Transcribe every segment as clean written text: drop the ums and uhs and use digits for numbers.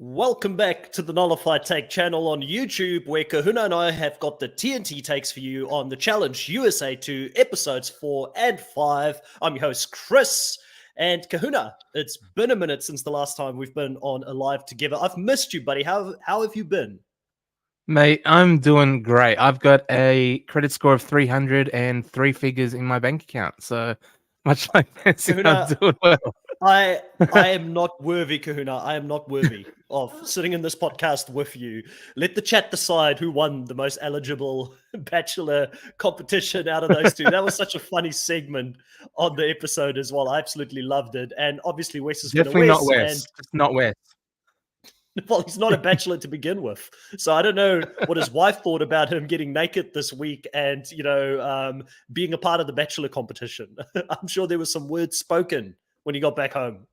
Welcome back to the Nullified Take channel on YouTube, where Kahuna and I have got the TNT takes for you on the Challenge USA 2 episodes 4 and 5. I'm your host, Chris. And Kahuna, it's been a minute since the last time we've been on a live together. I've missed you, buddy. How have you been? Mate, I'm doing great. I've got a credit score of 300 and 3 figures in my bank account. So much like Nancy, Kahuna, I'm doing well. I am not worthy, Kahuna. I am not worthy of sitting in this podcast with you. Let the chat decide who won the most eligible bachelor competition out of those two. That was such a funny segment on the episode as well. I absolutely loved it. And obviously Wes is Definitely not Wes. And It's not Wes. well, he's not a bachelor to begin with. So I don't know what his wife thought about him getting naked this week and, being a part of the bachelor competition. I'm sure there was some words spoken when he got back home.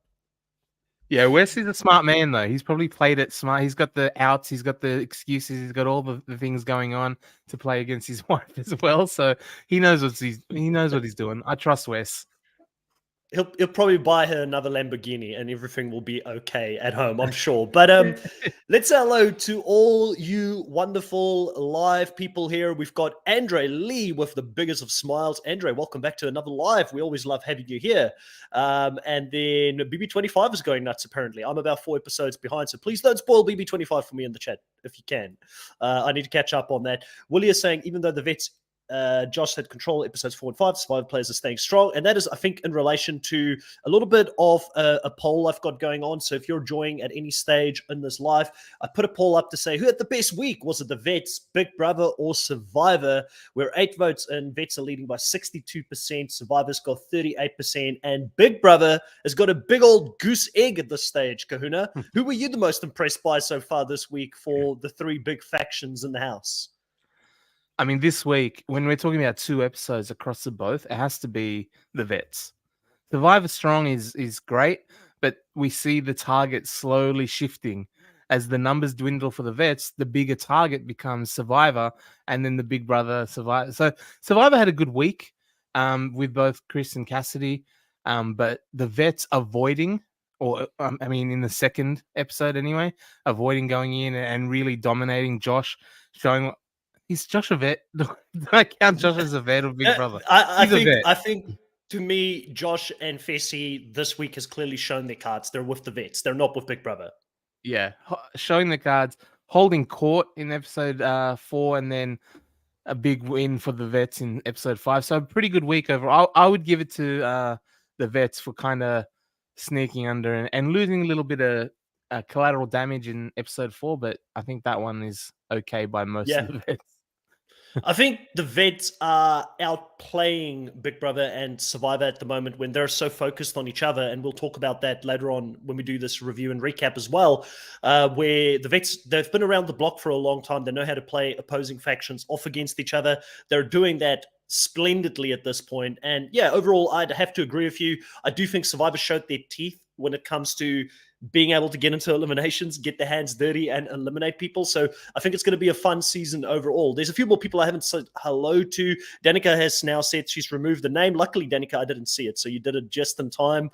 Yeah, Wes is a smart man, though. He's probably played it smart. He's got the outs. He's got the excuses. He's got all the things going on to play against his wife as well. So he knows what he's doing. I trust Wes. He'll probably buy her another Lamborghini and everything will be okay at home, I'm sure. But let's say hello to all you wonderful live people here. We've got Andre Lee with the biggest of smiles. Andre, welcome back to another live. We always love having you here. And then BB25 is going nuts, apparently. I'm about 4 episodes behind, so please don't spoil BB25 for me in the chat if you can. I need to catch up on that. Willie is saying, even though the vets Josh had control episodes 4 and 5. Survivor players are staying strong. And that is, I think, in relation to a little bit of a poll I've got going on. So if you're joining at any stage in this live, I put a poll up to say, who had the best week? Was it the Vets, Big Brother, or Survivor? We're 8 votes in. Vets are leading by 62%. Survivor's got 38%. And Big Brother has got a big old goose egg at this stage, Kahuna. Who were you the most impressed by so far this week for the 3 big factions in the house? I mean, this week, when we're talking about 2 episodes across the both, it has to be the Vets. Survivor Strong is great, but we see the target slowly shifting. As the numbers dwindle for the Vets, the bigger target becomes Survivor, and then the Big Brother Survivor. So Survivor had a good week with both Chris and Cassidy, but the Vets avoiding, or in the second episode anyway, avoiding going in and really dominating Josh, showing... Is Josh a vet? Do I count Josh as a vet or Big Brother? I think to me, Josh and Fessy this week has clearly shown their cards. They're with the Vets. They're not with Big Brother. Yeah, showing the cards, holding court in episode 4, and then a big win for the Vets in episode 5. So a pretty good week overall. I would give it to the Vets for kind of sneaking under and losing a little bit of collateral damage in episode 4, but I think that one is okay by most of the Vets. I think the Vets are outplaying Big Brother and Survivor at the moment when they're so focused on each other, and we'll talk about that later on when we do this review and recap as well, where the Vets, they've been around the block for a long time. They know how to play opposing factions off against each other. They're doing that splendidly at this point. And yeah, overall, I'd have to agree with you. I do think Survivor showed their teeth when it comes to being able to get into eliminations, get their hands dirty and eliminate people. So I think it's going to be a fun season overall. There's a few more people I haven't said hello to. Danica has now said she's removed the name. Luckily, Danica, I didn't see it, so you did it just in time.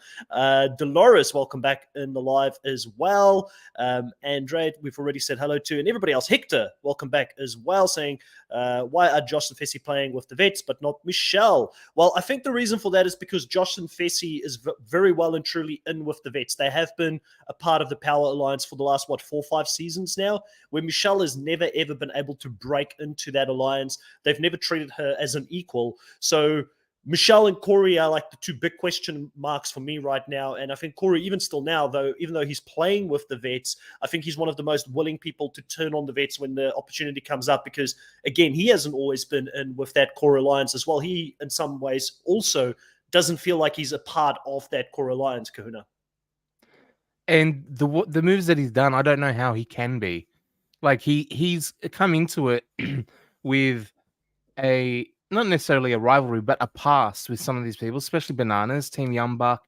Dolores, welcome back in the live as well. Andre, we've already said hello to. And everybody else, Hector, welcome back as well, saying, why are Josh and Fessy playing with the Vets but not Michelle? Well, I think the reason for that is because Josh and Fessy is very well and truly in with the Vets. They have been a part of the Power Alliance for the last, 4 or 5 seasons now, where Michelle has never, ever been able to break into that alliance. They've never treated her as an equal. So Michelle and Corey are like the two big question marks for me right now. And I think Corey, even still now, though, even though he's playing with the vets, I think he's one of the most willing people to turn on the vets when the opportunity comes up, because, again, he hasn't always been in with that core alliance as well. He, in some ways, also doesn't feel like he's a part of that core alliance, Kahuna. And the moves that he's done, I don't know how he can be. Like he's come into it with a not necessarily a rivalry, but a past with some of these people, especially Bananas. Team Yumbuck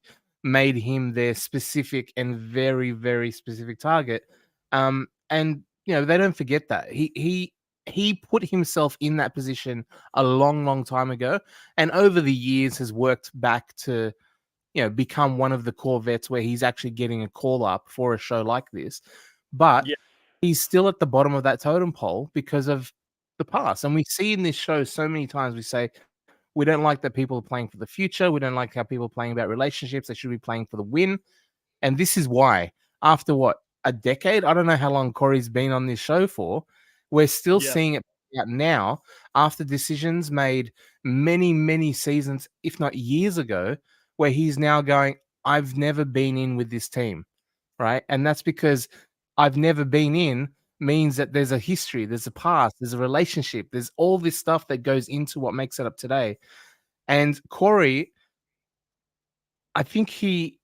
made him their specific and very, very specific target. And they don't forget that. He put himself in that position a long, long time ago, and over the years has worked back to become one of the core vets where he's actually getting a call up for a show like this. But Yeah. he's still at the bottom of that totem pole because of the past. And we see in this show so many times we say, we don't like that people are playing for the future. We don't like how people are playing about relationships. They should be playing for the win. And this is why, after a decade? I don't know how long Corey's been on this show for. We're still seeing it out now after decisions made many, many seasons, if not years ago, where he's now going, I've never been in with this team, right? And that's because I've never been in means that there's a history, there's a past, there's a relationship, there's all this stuff that goes into what makes it up today. And Corey, I think he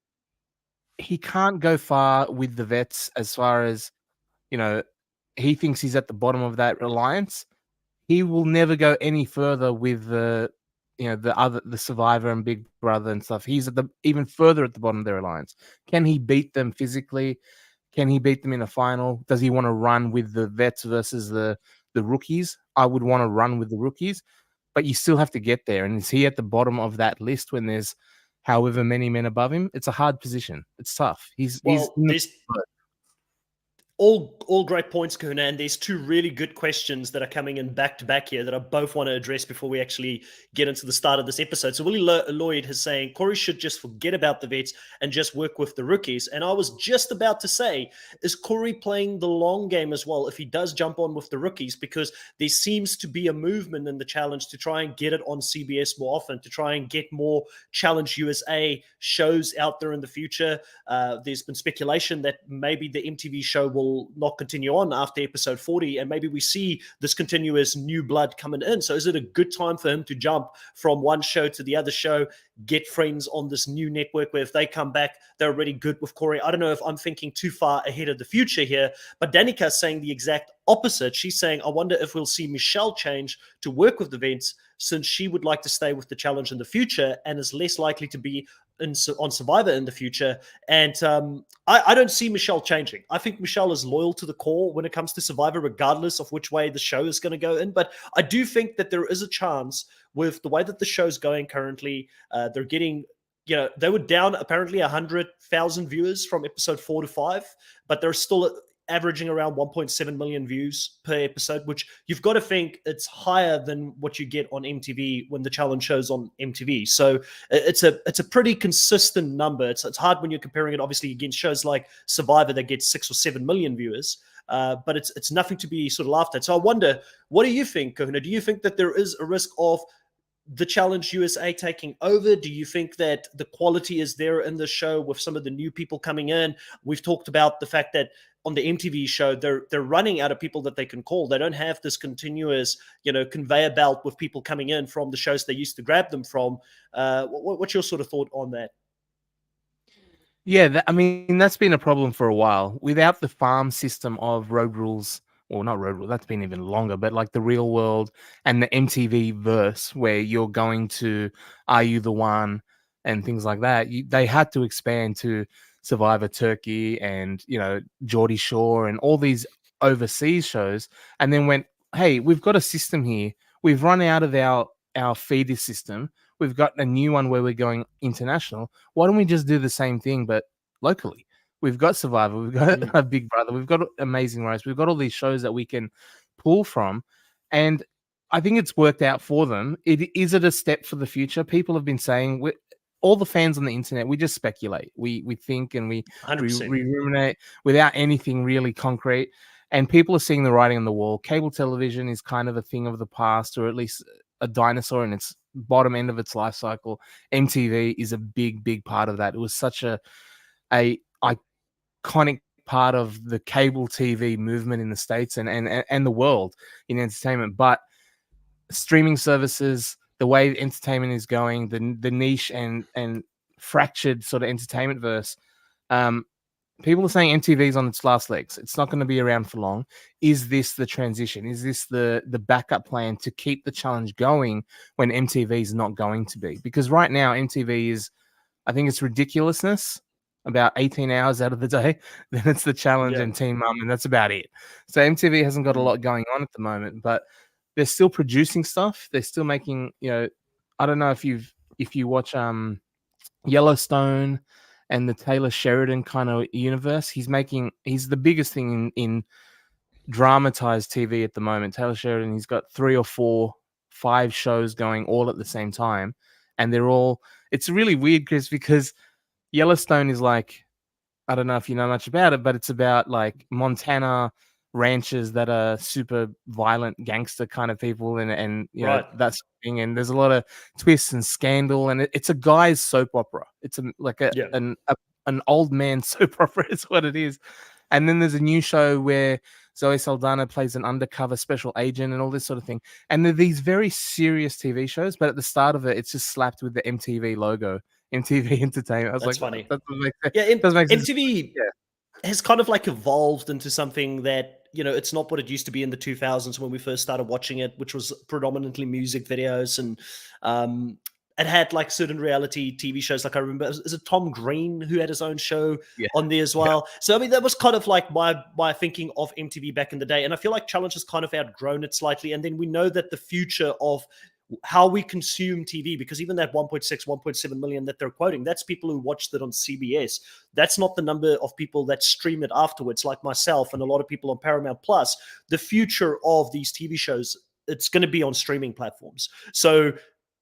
can't go far with the vets as far as, he thinks he's at the bottom of that alliance. He will never go any further with the Survivor and Big Brother and stuff. He's even further at the bottom of their alliance. Can he beat them physically? Can he beat them in a final? Does he want to run with the vets versus the rookies? I would want to run with the rookies, but you still have to get there. And is he at the bottom of that list when there's however many men above him? It's a hard position. It's tough. He's all great points, Kahuna, and there's two really good questions that are coming in back to back here that I both want to address before we actually get into the start of this episode. So Willie Lloyd is saying Corey should just forget about the vets and just work with the rookies. And I was just about to say, is Corey playing the long game as well if he does jump on with the rookies? Because there seems to be a movement in the challenge to try and get it on CBS more often, to try and get more Challenge USA shows out there in the future. There's been speculation that maybe the MTV show will not continue on after episode 40, and maybe we see this continuous new blood coming in. So is it a good time for him to jump from one show to the other show, get friends on this new network where if they come back, they're already good with Corey? I don't know if I'm thinking too far ahead of the future here, but Danica is saying the exact opposite. She's saying, I wonder if we'll see Michelle change to work with the vets, since she would like to stay with the challenge in the future and is less likely to be on Survivor in the future. And I don't see Michelle changing. I think Michelle is loyal to the core when it comes to Survivor, regardless of which way the show is going to go in. But I do think that there is a chance with the way that the show's going currently. They're getting, they were down apparently 100,000 viewers from episode 4 to 5, but they're still averaging around 1.7 million views per episode, which you've got to think it's higher than what you get on MTV when the challenge shows on MTV. So it's a pretty consistent number. It's hard when you're comparing it obviously against shows like Survivor that get 6 or 7 million viewers, but it's nothing to be sort of laughed at. So I wonder, what do you think, Kahuna? Do you think that there is a risk of the Challenge USA taking over? Do you think that the quality is there in the show with some of the new people coming in? We've talked about the fact that on the MTV show, they're running out of people that they can call. They don't have this continuous, conveyor belt with people coming in from the shows they used to grab them from. What's your sort of thought on that? Yeah, that's been a problem for a while. Without the farm system of Road Rules, or not Road Rules, that's been even longer, but like the Real World and the MTV verse, where you're going to Are You the One and things like that, they had to expand to Survivor Turkey and, Geordie Shore and all these overseas shows, and then went, hey, we've got a system here. We've run out of our feeder system. We've got a new one where we're going international. Why don't we just do the same thing, but locally? We've got Survivor. We've got a Big Brother. We've got Amazing Race. We've got all these shows that we can pull from. And I think it's worked out for them. Is it a step for the future? People have been saying all the fans on the internet, we just speculate. We think and we 100%. ruminate without anything really concrete. And people are seeing the writing on the wall. Cable television is kind of a thing of the past, or at least a dinosaur in its bottom end of its life cycle. MTV is a big part of that. It was such a iconic part of the cable TV movement in the States and the world in entertainment. But streaming services, the way entertainment is going, the niche and fractured sort of entertainment verse, people are saying MTV is on its last legs. It's not going to be around for long. Is this the transition? Is this the backup plan to keep the challenge going when MTV is not going to be? Because right now MTV is, I think it's ridiculousness about 18 hours out of the day. Then it's the challenge and Teen Mum, and that's about it. So MTV hasn't got a lot going on at the moment, but they're still producing stuff. They're still making, I don't know if you watch Yellowstone and the Taylor Sheridan kind of universe. He's the biggest thing in dramatized TV at the moment. Taylor Sheridan, he's got 3 or 4, 5 shows going all at the same time. And it's really weird, Chris, because Yellowstone is like, I don't know if you know much about it, but it's about like Montana ranchers that are super violent gangster kind of people, and Right. that's thing. And there's a lot of twists and scandal, and it's a guy's soap opera. It's an old man soap opera is what it is. And then there's a new show where Zoe Saldana plays an undercover special agent and all this sort of thing. And they're these very serious TV shows, but at the start of it, it's just slapped with the MTV logo, MTV Entertainment. I was That's like, funny. that doesn't make sense. Yeah, Doesn't make sense. MTV has kind of like evolved into something that, it's not what it used to be in the 2000s when we first started watching it, which was predominantly music videos. And it had like certain reality TV shows. Like I remember, is it Tom Green who had his own show on there as well? Yeah. So, I mean, that was kind of like my thinking of MTV back in the day. And I feel like Challenge has kind of outgrown it slightly. And then we know that the future of how we consume TV, because even that 1.6, 1.7 million that they're quoting, that's people who watched it on CBS. That's not the number of people that stream it afterwards, like myself and a lot of people on Paramount Plus. The future of these TV shows, it's going to be on streaming platforms. So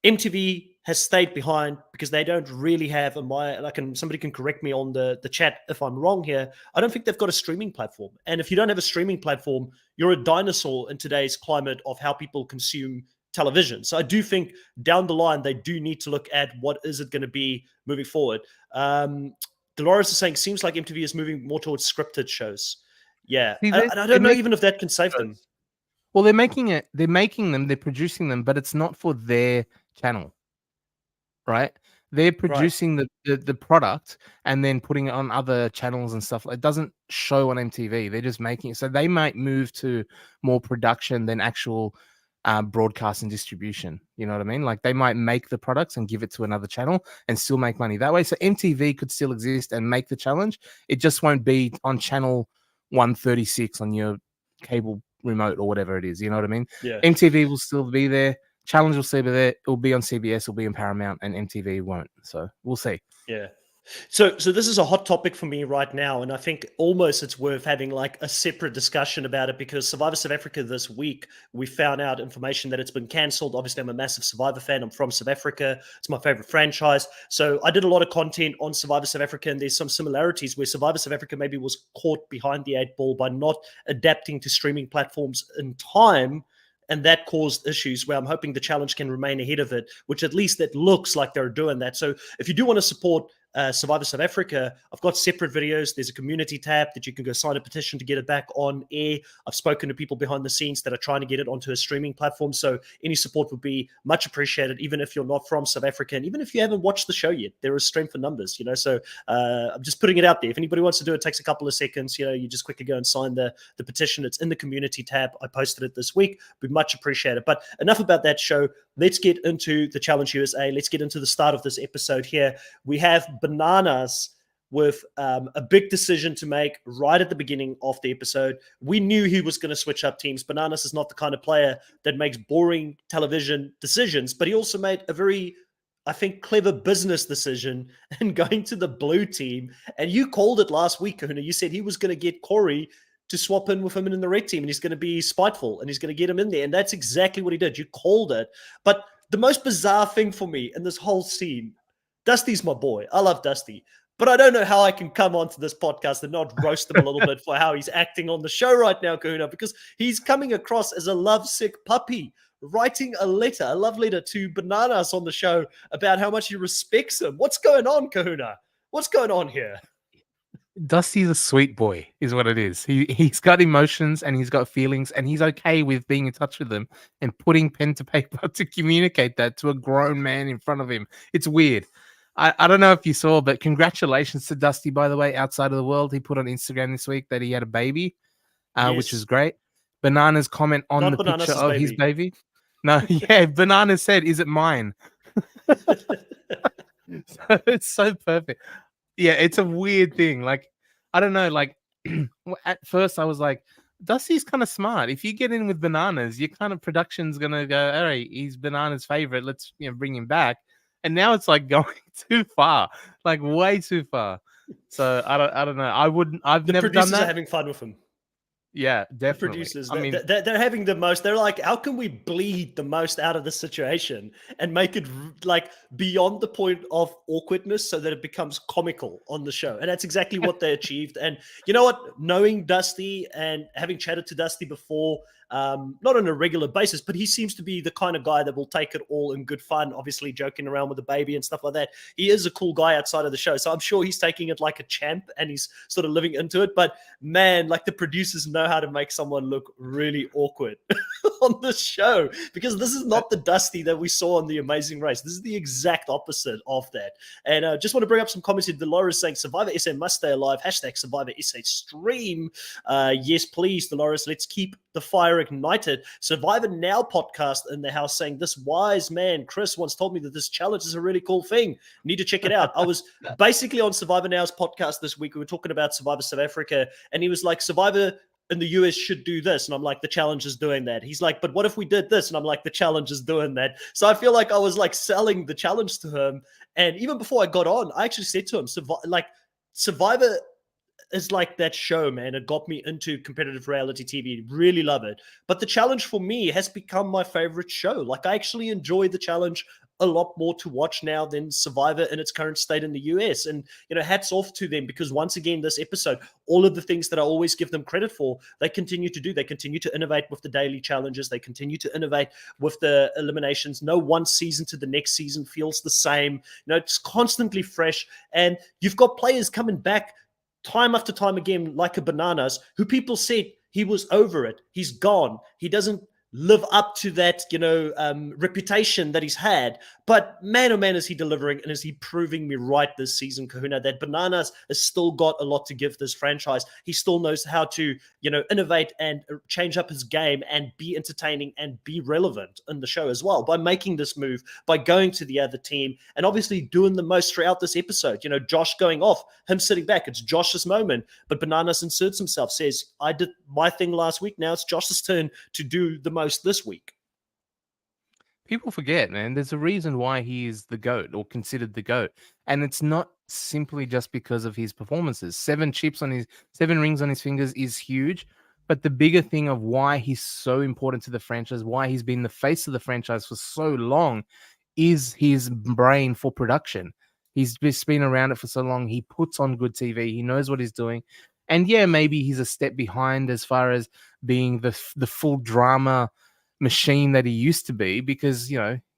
MTV has stayed behind because they don't really have somebody can correct me on the chat if I'm wrong here. I don't think they've got a streaming platform. And if you don't have a streaming platform, you're a dinosaur in today's climate of how people consume television. So I do think down the line, they do need to look at what is it going to be moving forward. Dolores is saying, seems like MTV is moving more towards scripted shows. Yeah. And I don't know even if that can save them. Well, they're making them, they're producing them, but it's not for their channel, right? They're producing the product and then putting it on other channels and stuff. It doesn't show on MTV. They're just making it. So they might move to more production than actual broadcast and distribution. You know what I mean? Like they might make the products and give it to another channel and still make money that way. So MTV could still exist and make the challenge. It just won't be on channel 136 on your cable remote or whatever it is. You know what I mean? Yeah. MTV will still be there. Challenge will still be there. It'll be on CBS, it'll be in Paramount, and MTV won't. So we'll see. Yeah. So this is a hot topic for me right now, and I think almost it's worth having like a separate discussion about it, because Survivor South Africa this week, we found out information that it's been cancelled. Obviously, I'm a massive Survivor fan. I'm from South Africa. It's my favorite franchise. So I did a lot of content on Survivor South Africa, and there's some similarities where Survivor South Africa maybe was caught behind the 8 ball by not adapting to streaming platforms in time. And that caused issues where I'm hoping the challenge can remain ahead of it, which at least it looks like they're doing that. So if you do want to support Survivor South Africa, I've got separate videos. There's a community tab that you can go sign a petition to get it back on air. I've spoken to people behind the scenes that are trying to get it onto a streaming platform. So any support would be much appreciated, even if you're not from South Africa. And even if you haven't watched the show yet, there is strength in numbers, So I'm just putting it out there. If anybody wants to do it, it takes a couple of seconds. You just quickly go and sign the petition. It's in the community tab. I posted it this week. Be much appreciated. But enough about that show. Let's get into the Challenge USA. Let's get into the start of this episode here. We have Bananas with a big decision to make right at the beginning of the episode. We knew he was going to switch up teams. Bananas is not the kind of player that makes boring television decisions, but he also made a very, I think, clever business decision in going to the blue team. And you called it last week, Kahuna. You said he was going to get Corey to swap in with him in the red team, and he's going to be spiteful, and he's going to get him in there. And that's exactly what he did. You called it. But the most bizarre thing for me in this whole scene, Dusty's my boy. I love Dusty. But I don't know how I can come onto this podcast and not roast him a little bit for how he's acting on the show right now, Kahuna, because he's coming across as a lovesick puppy, writing a love letter to Bananas on the show about how much he respects him. What's going on, Kahuna? What's going on here? Dusty's a sweet boy, is what it is. He's got emotions and he's got feelings, and he's okay with being in touch with them and putting pen to paper to communicate that to a grown man in front of him. It's weird. I don't know if you saw, but congratulations to Dusty, by the way, outside of the world. He put on Instagram this week that he had a baby, which was great. Bananas comment on Not the picture Bananas' of his baby. No, yeah, Banana said, "Is it mine?" So it's so perfect. Yeah, it's a weird thing. Like, I don't know. Like, at first I was like, Dusty's kind of smart. If you get in with Bananas, your kind of production's gonna go, all right, he's Bananas' favorite. Let's bring him back. And now it's like going too far, like way too far. So I don't know. I've The never done producers are that. having fun with him. Yeah, The definitely. producers, I mean, they're having the most. They're like, how can we bleed the most out of the situation and make it like beyond the point of awkwardness so that it becomes comical on the show? And that's exactly what they achieved. And you know what? Knowing Dusty and having chatted to Dusty before, not on a regular basis, but he seems to be the kind of guy that will take it all in good fun, obviously joking around with the baby and stuff like that. He is a cool guy outside of the show. So I'm sure he's taking it like a champ and he's sort of living into it. But man, like the producers know how to make someone look really awkward on this show, because this is not the Dusty that we saw on The Amazing Race. This is the exact opposite of that. And just want to bring up some comments here. Dolores saying Survivor SA must stay alive. Hashtag Survivor SA stream. Yes, please, Dolores. Let's keep the fire ignited. Survivor Now podcast in the house saying this wise man, Chris, once told me that this challenge is a really cool thing. Need to check it out. I was basically on Survivor Now's podcast this week. We were talking about Survivor South Africa, and he was like, Survivor in the US should do this. And I'm like, the challenge is doing that. He's like, but what if we did this? And I'm like, the challenge is doing that. So I feel like I was like selling the challenge to him. And even before I got on, I actually said to him, Survivor is like that show, man. It got me into competitive reality TV. Really love it. But the challenge for me has become my favorite show. Like, I actually enjoy the challenge a lot more to watch now than Survivor in its current state in the US. And, hats off to them, because once again, this episode, all of the things that I always give them credit for, they continue to do. They continue to innovate with the daily challenges. They continue to innovate with the eliminations. No one season to the next season feels the same. It's constantly fresh. And you've got players coming back time after time again, like a Bananas, who people said he was over it. He's gone. He doesn't live up to that, reputation that he's had. But man, oh man, is he delivering, and is he proving me right this season, Kahuna, that Bananas has still got a lot to give this franchise. He still knows how to, innovate and change up his game and be entertaining and be relevant in the show as well by making this move, by going to the other team, and obviously doing the most throughout this episode. Josh going off, him sitting back, it's Josh's moment, but Bananas inserts himself, says, I did my thing last week, now it's Josh's turn to do the most this week. People forget, man. There's a reason why he is the GOAT, or considered the GOAT. And it's not simply just because of his performances. 7 rings on his fingers is huge. But the bigger thing of why he's so important to the franchise, why he's been the face of the franchise for so long, is his brain for production. He's just been around it for so long. He puts on good TV. He knows what he's doing. And yeah, maybe he's a step behind as far as being the full drama machine that he used to be, because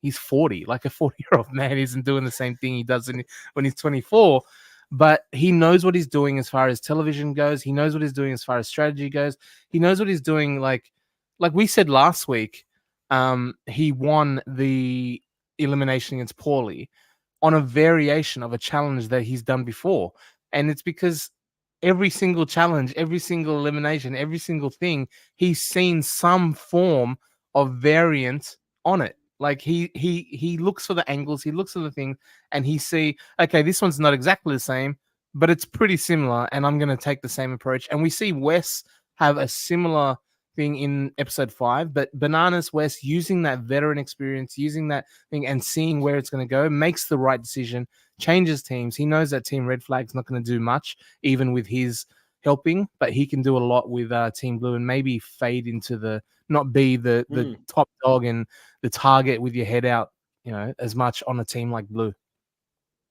he's 40. Like, a 40-year-old man isn't doing the same thing he does when he's 24. But he knows what he's doing as far as television goes. He knows what he's doing as far as strategy goes. He knows what he's doing. Like we said last week, he won the elimination against Paulie on a variation of a challenge that he's done before. And it's because every single challenge, every single elimination, every single thing, he's seen some form of variant on it. Like, he looks for the angles, he looks for the thing, and he see, okay, this one's not exactly the same, but it's pretty similar, and I'm going to take the same approach. And we see Wes have a similar thing in episode 5, but Bananas Wes, using that veteran experience, using that thing and seeing where it's going to go, makes the right decision, changes teams. He knows that Team Red Flag's not going to do much, even with his helping, but he can do a lot with Team Blue, and maybe fade into not be the top dog and the target with your head out, as much on a team like Blue.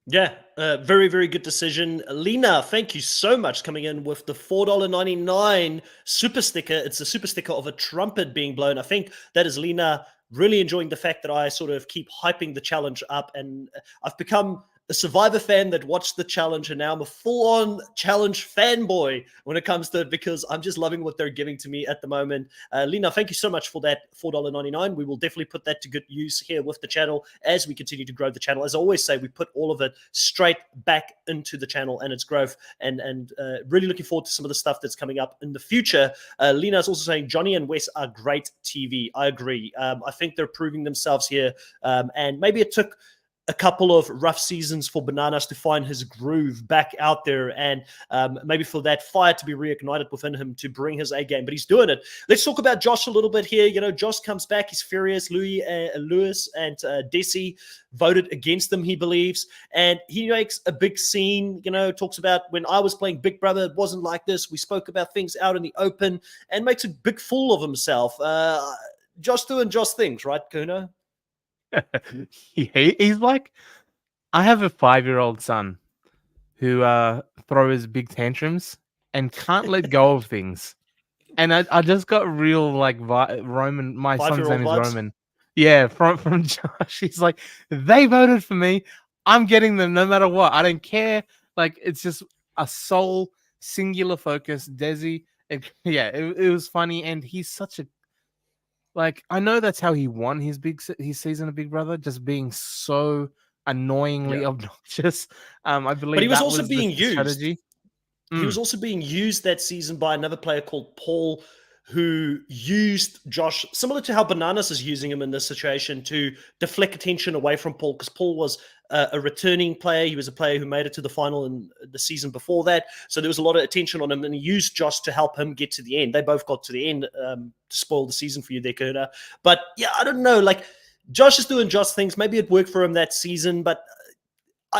Yeah, very, very good decision. Lena, thank you so much coming in with the $4.99 super sticker. It's a super sticker of a trumpet being blown. I think that is Lena really enjoying the fact that I sort of keep hyping the challenge up. And I've become a Survivor fan that watched the challenge, and now I'm a full-on challenge fanboy when it comes to it because I'm just loving what they're giving to me at the moment. Lena, thank you so much for that $4.99. We will definitely put that to good use here with the channel as we continue to grow the channel. As I always say, we put all of it straight back into the channel and its growth, and really looking forward to some of the stuff that's coming up in the future. Lena is also saying Johnny and Wes are great TV. I agree. I think they're proving themselves here, and maybe it took a couple of rough seasons for Bananas to find his groove back out there, and maybe for that fire to be reignited within him to bring his A game. But he's doing it. Let's talk about Josh a little bit here. You know, Josh comes back. He's furious. Lewis and Desi voted against him, he believes, and he makes a big scene. You know, talks about when I was playing Big Brother, it wasn't like this. We spoke about things out in the open, and makes a big fool of himself. Josh doing Josh things, right, Kuno? He's like, I have a 5-year-old son who throws big tantrums and can't let go of things. And I just got real like Roman. My son's 5-year-old name is vibes. Roman. Yeah, from Josh. He's like, they voted for me. I'm getting them no matter what. I don't care. Like it's just a sole singular focus. Desi. And yeah, it was funny. And he's such a like. I know that's how he won his season of Big Brother, just being so annoyingly Yeah. obnoxious. I But he believe was that also was the being used. strategy. He Mm, was also being used that season by another player called Paul, who used Josh, similar to how Bananas is using him in this situation, to deflect attention away from Paul, because Paul was a returning player. He was a player who made it to the final in the season before that. So there was a lot of attention on him, and he used Josh to help him get to the end. They both got to the end to spoil the season for you there, Kurta. But yeah, I don't know. Like, Josh is doing Josh things. Maybe it worked for him that season, but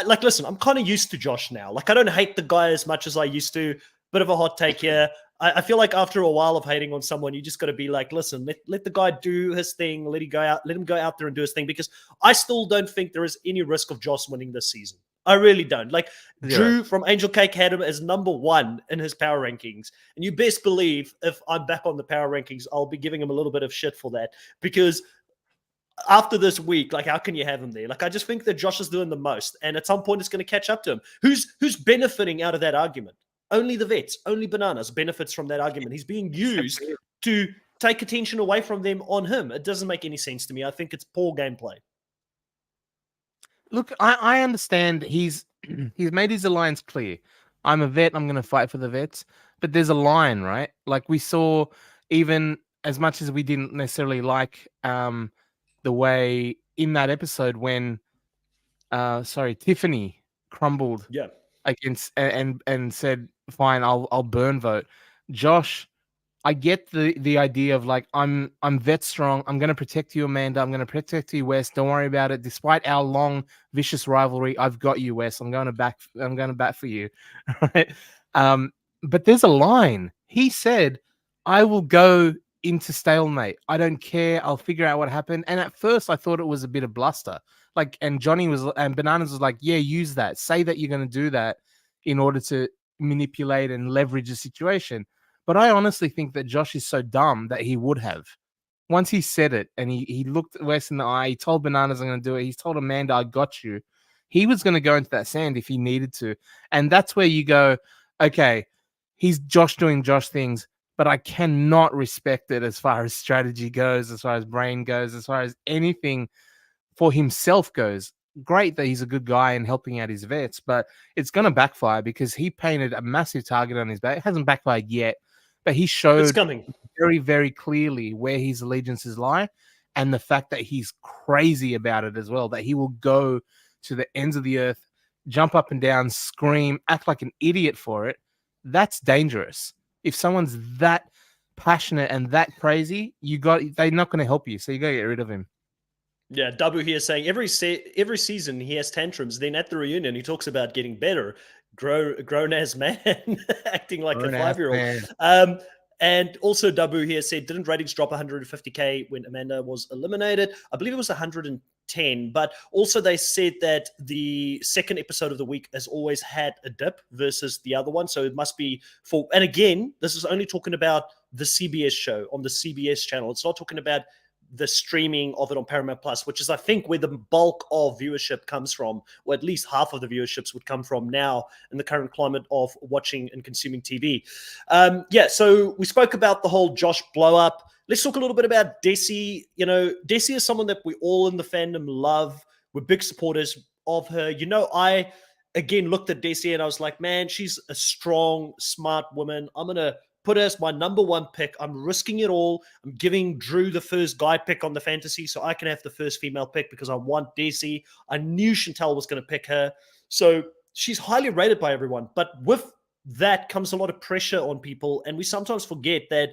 listen, I'm kind of used to Josh now. Like, I don't hate the guy as much as I used to. Bit of a hot take here. I feel like after a while of hating on someone, you just got to be like, listen, let the guy do his thing. Let him go out there and do his thing, because I still don't think there is any risk of Josh winning this season. I really don't. Like, zero. Drew from Angel Cake had him as #1 in his power rankings. And you best believe if I'm back on the power rankings, I'll be giving him a little bit of shit for that, because after this week, like, how can you have him there? Like, I just think that Josh is doing the most, and at some point it's going to catch up to him. Who's benefiting out of that argument? Only the vets, only Bananas benefits from that argument. He's being used to take attention away from them on him. It doesn't make any sense to me. I think it's poor gameplay. Look, I understand he's he's made his alliance clear. I'm a vet, I'm gonna fight for the vets. But there's a line, right? Like we saw, even as much as we didn't necessarily like the way in that episode when Tiffany crumbled Yeah. against and said, fine, I'll burn vote. Josh, I get the idea of like I'm vet strong. I'm gonna protect you, Amanda. I'm gonna protect you, Wes. Don't worry about it. Despite our long vicious rivalry, I've got you, Wes. I'm going to bat for you. Right? Um, but there's a line. He said, "I will go into stalemate. I don't care. I'll figure out what happened." And at first, I thought it was a bit of bluster. Like, and Johnny was and Bananas was like, "Yeah, use that. Say that you're going to do that in order to manipulate and leverage the situation." But I honestly think that Josh is so dumb that he would have. Once he said it and he looked Wes in the eye, he told Bananas, I'm going to do it. He's told Amanda, I got you. He was going to go into that sand if he needed to. And that's where you go, okay, he's Josh doing Josh things, but I cannot respect it as far as strategy goes, as far as brain goes, as far as anything for himself goes. Great that he's a good guy and helping out his vets, but it's going to backfire because he painted a massive target on his back. It hasn't backfired yet, but he It's showed coming. very, very clearly where his allegiances lie and the fact that he's crazy about it as well, that he will go to the ends of the earth, jump up and down, scream, act like an idiot for it. That's dangerous. If someone's that passionate and that crazy, they're not going to help you. So you got to get rid of him. Yeah, Dabu here saying every season he has tantrums. Then at the reunion, he talks about getting better, grown as man, acting like a Grown ass 5-year-old. man. And also Dabu here said, didn't ratings drop 150K when Amanda was eliminated? I believe it was 110 10. But also they said that the second episode of the week has always had a dip versus the other one. So it must be for, and again, this is only talking about the CBS show on the CBS channel. It's not talking about the streaming of it on Paramount Plus, which is, I think, where the bulk of viewership comes from, or at least half of the viewerships would come from now in the current climate of watching and consuming TV. So we spoke about the whole Josh blow up. Let's talk a little bit about Desi. You know, Desi is someone that we all in the fandom love. We're big supporters of her. You know, I, again, looked at Desi and I was like, man, she's a strong, smart woman. I'm going to put her as my number one pick. I'm risking it all. I'm giving Drew the first guy pick on the fantasy so I can have the first female pick because I want Desi. I knew Chantel was going to pick her. So she's highly rated by everyone. But with that comes a lot of pressure on people. And we sometimes forget that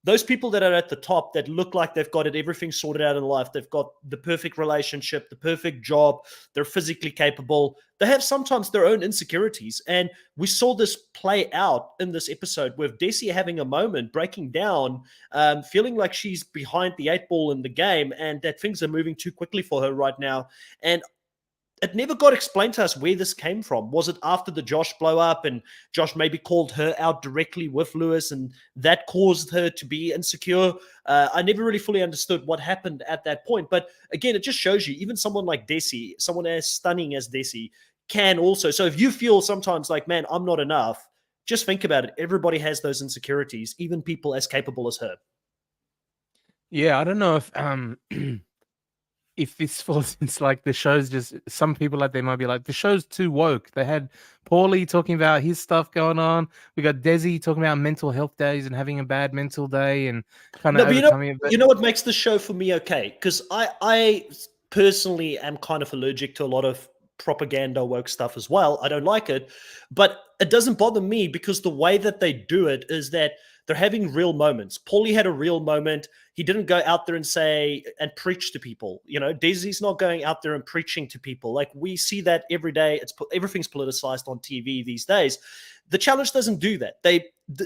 those people that are at the top that look like they've got it, everything sorted out in life, they've got the perfect relationship, the perfect job, they're physically capable, they have sometimes their own insecurities. And we saw this play out in this episode with Desi having a moment, breaking down, feeling like she's behind the 8 ball in the game and that things are moving too quickly for her right now. And it never got explained to us where this came from. Was it after the Josh blow up and Josh maybe called her out directly with Lewis and that caused her to be insecure? I never really fully understood what happened at that point. But again, it just shows you, even someone like Desi, someone as stunning as Desi, can also. So if you feel sometimes like, man, I'm not enough, just think about it. Everybody has those insecurities, even people as capable as her. Yeah, I don't know if this falls into like the show's just, some people out there might be like, the show's too woke. They had Paulie talking about his stuff going on. We got Desi talking about mental health days and having a bad mental day and kind of overcoming it. You know what makes the show for me okay? Because I personally am kind of allergic to a lot of propaganda woke stuff as well. I don't like it, but it doesn't bother me because the way that they do it is that they're having real moments. Paulie had a real moment. He didn't go out there and say and preach to people. You know, Desi's not going out there and preaching to people. Like we see that every day. Everything's politicized on TV these days. The challenge doesn't do that.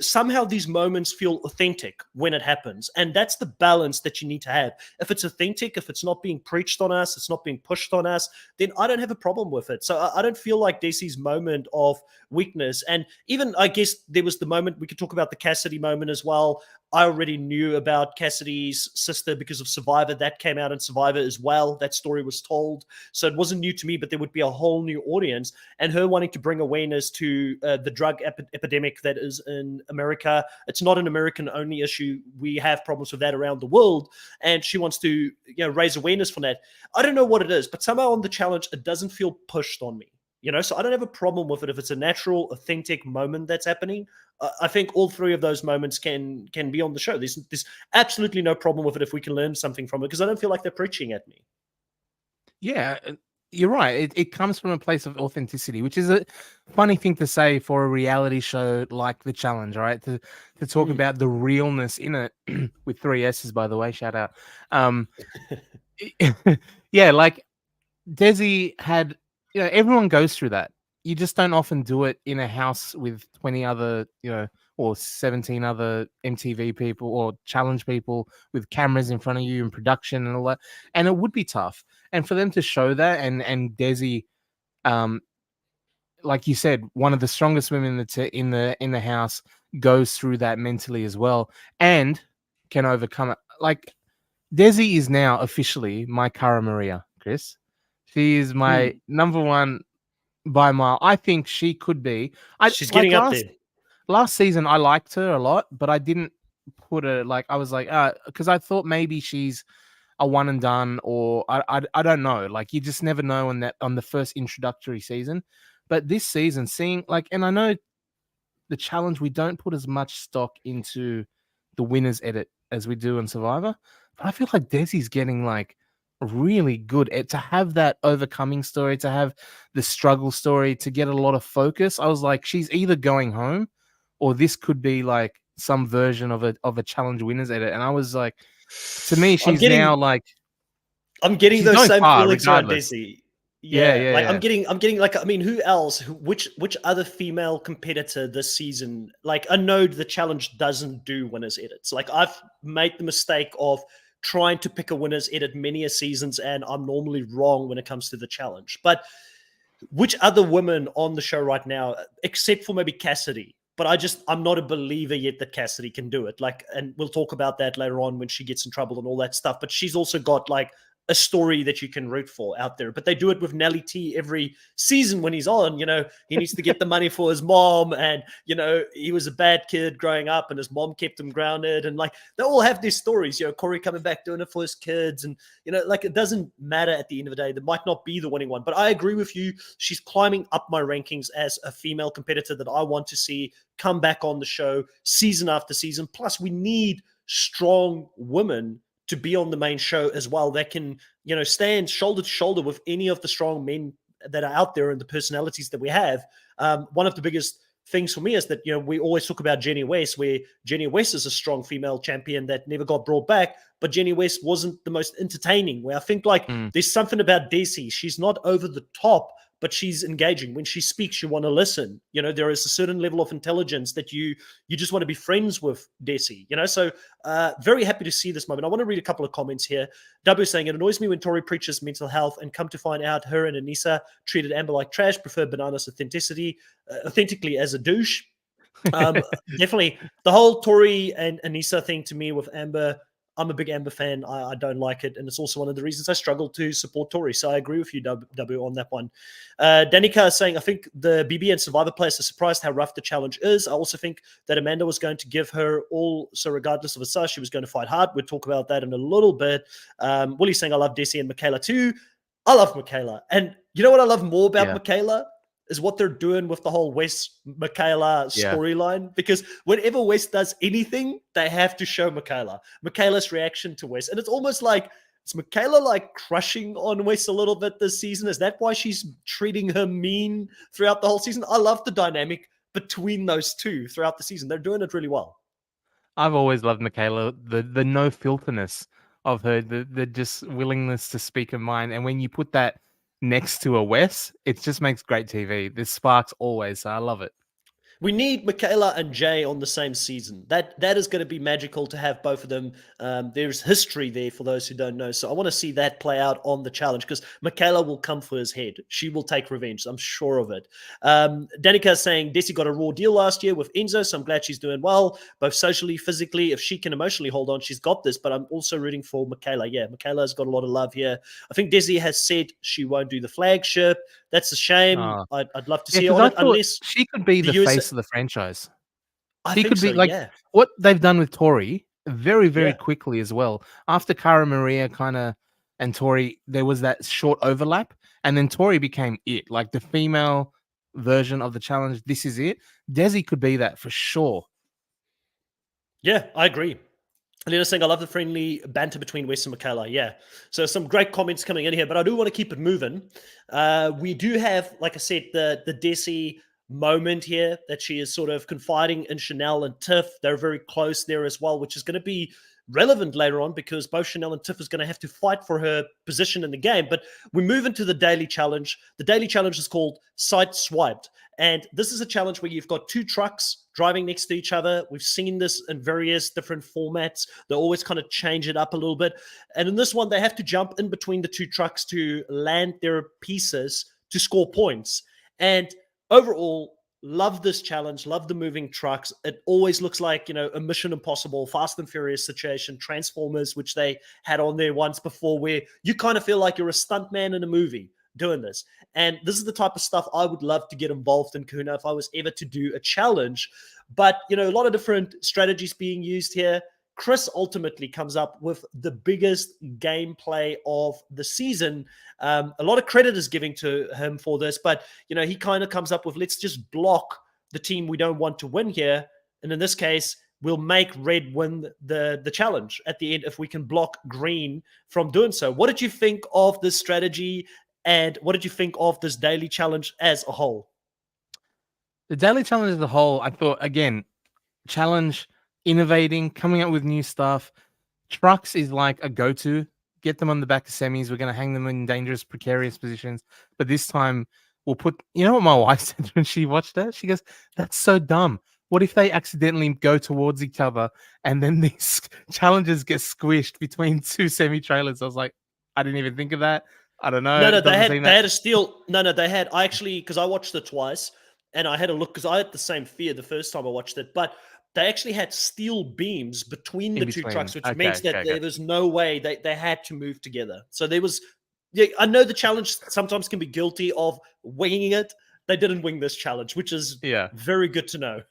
Somehow these moments feel authentic when it happens. And that's the balance that you need to have. If it's authentic, if it's not being preached on us, it's not being pushed on us, then I don't have a problem with it. So I don't feel like Desi's moment of weakness. And even, I guess, there was the moment, we could talk about the Cassidy moment as well. I already knew about Cassidy's sister because of Survivor. That came out in Survivor as well. That story was told. So it wasn't new to me, but there would be a whole new audience. And her wanting to bring awareness to the drug epidemic that is in America. It's not an American-only issue. We have problems with that around the world. And she wants to raise awareness for that. I don't know what it is, but somehow on the challenge, it doesn't feel pushed on me. So I don't have a problem with it if it's a natural, authentic moment that's happening. I think all three of those moments can be on the show. There's absolutely no problem with it if we can learn something from it, because I don't feel like they're preaching at me. Yeah, you're right. It comes from a place of authenticity, which is a funny thing to say for a reality show like The Challenge, right? To talk about the realness in it with 3 S's, by the way. Shout out. Yeah, like Desi had, everyone goes through that. You just don't often do it in a house with 20 other, or 17 other MTV people or challenge people with cameras in front of you and production and all that. And it would be tough. And for them to show that, and Desi, like you said, one of the strongest women in the house, goes through that mentally as well and can overcome it. Like Desi is now officially my Cara Maria, Chris. She is my number one by mile. I think she could be. She's getting up there. Last season, I liked her a lot, but I didn't put her I was like, because I thought maybe she's a one and done, or I don't know. Like you just never know on the first introductory season. But this season, seeing and I know the challenge, we don't put as much stock into the winner's edit as we do in Survivor, but I feel like Desi's getting really good at to have that overcoming story, to have the struggle story, to get a lot of focus. I was like, she's either going home or this could be some version of a challenge winners edit. And I was like, to me, she's I'm getting those same feelings around Desi. Yeah. I'm getting who else? Which other female competitor this season? I know the challenge doesn't do winners edits. I've made the mistake of trying to pick a winner's edit many a seasons, and I'm normally wrong when it comes to the challenge. But which other women on the show right now, except for maybe Cassidy? But I'm not a believer yet that Cassidy can do it. Like, and we'll talk about that later on when she gets in trouble and all that stuff. But she's also got like a story that you can root for out there. But they do it with Nelly T every season when he's on. He needs to get the money for his mom, and he was a bad kid growing up, and his mom kept him grounded, and like they all have these stories. Corey coming back doing it for his kids, and like it doesn't matter at the end of the day. That might not be the winning one, but I agree with you. She's climbing up my rankings as a female competitor that I want to see come back on the show season after season. Plus, we need strong women to be on the main show as well that can, stand shoulder to shoulder with any of the strong men that are out there and the personalities that we have. One of the biggest things for me is that, we always talk about Jenny West, where Jenny West is a strong female champion that never got brought back, but Jenny West wasn't the most entertaining, where I think there's something about Desi. She's not over the top, but she's engaging. When she speaks, you want to listen. There is a certain level of intelligence that you just want to be friends with Desi. So very happy to see this moment. I want to read a couple of comments here. W saying, it annoys me when Tori preaches mental health and come to find out her and Anissa treated Amber like trash, prefer Banana's authentically as a douche. Definitely the whole Tori and Anissa thing to me with Amber, I'm a big Amber fan. I don't like it. And it's also one of the reasons I struggle to support Tori. So I agree with you, W, on that one. Danica is saying, I think the BB and Survivor players are surprised how rough the challenge is. I also think that Amanda was going to give her all. So regardless of a size, she was going to fight hard. We'll talk about that in a little bit. Willie's saying, I love Desi and Michaela too. I love Michaela. And you know what I love more about Michaela? Is what they're doing with the whole West Michaela storyline. Because whenever West does anything, they have to show Michaela's reaction to West. And it's almost like, is Michaela like crushing on West a little bit this season? Is that why she's treating her mean throughout the whole season? I love the dynamic between those two throughout the season. They're doing it really well. I've always loved Michaela, the no filterness of her, the just willingness to speak her mind. And when you put that next to a Wes, it just makes great TV. This sparks always, so I love it. We need Michaela and Jay on the same season. That is going to be magical to have both of them. There's history there for those who don't know. So I want to see that play out on the challenge because Michaela will come for his head. She will take revenge. I'm sure of it. Danica is saying Desi got a raw deal last year with Enzo, so I'm glad she's doing well, both socially, physically. If she can emotionally hold on, she's got this. But I'm also rooting for Michaela. Yeah, Michaela's got a lot of love here. I think Desi has said she won't do the flagship. That's a shame. I'd love to see her on it, unless she could be the face of the franchise. She could be what they've done with Tori very, very quickly as well. After Cara Maria and Tori, there was that short overlap, and then Tori became it, like the female version of the challenge. This is it. Desi could be that for sure. Yeah, I agree. Lena saying, I love the friendly banter between Wes and Michaela. Yeah. So some great comments coming in here, but I do want to keep it moving. We do have, like I said, the Desi moment here that she is sort of confiding in Chanel and Tiff. They're very close there as well, which is going to be relevant later on because both Chanel and Tiff is going to have to fight for her position in the game. But we move into the daily challenge. The daily challenge is called Side Swiped. And this is a challenge where you've got two trucks driving next to each other. We've seen this in various different formats. They always kind of change it up a little bit. And in this one, they have to jump in between the two trucks to land their pieces to score points. And overall, love this challenge, love the moving trucks. It always looks like, a Mission Impossible, Fast and Furious situation, Transformers, which they had on there once before, where you kind of feel like you're a stuntman in a movie doing this. And this is the type of stuff I would love to get involved in, Kuna, if I was ever to do a challenge. But, a lot of different strategies being used here. Chris ultimately comes up with the biggest gameplay of the season. A lot of credit is giving to him for this, but, he kind of comes up with, let's just block the team we don't want to win here. And in this case, we'll make red win the challenge at the end if we can block green from doing so. What did you think of this strategy? And what did you think of this daily challenge as a whole? The daily challenge as a whole, I thought, again, challenge, innovating, coming up with new stuff. Trucks is like a go-to. Get them on the back of semis. We're going to hang them in dangerous, precarious positions. But this time, we'll put... You know what my wife said when she watched that? She goes, that's so dumb. What if they accidentally go towards each other and then these challenges get squished between two semi trailers? I was like, I didn't even think of that. I don't know. No, no, It they doesn't had seem they that had a steal. No, no, they had. I actually, because I watched it twice, and I had a look because I had the same fear the first time I watched it, but they actually had steel beams between in the two between. trucks, which Okay, means that okay, okay. there was no way they had to move together. So there was. Yeah, I know the challenge sometimes can be guilty of winging it. They didn't wing this challenge, which is Yeah. very good to know.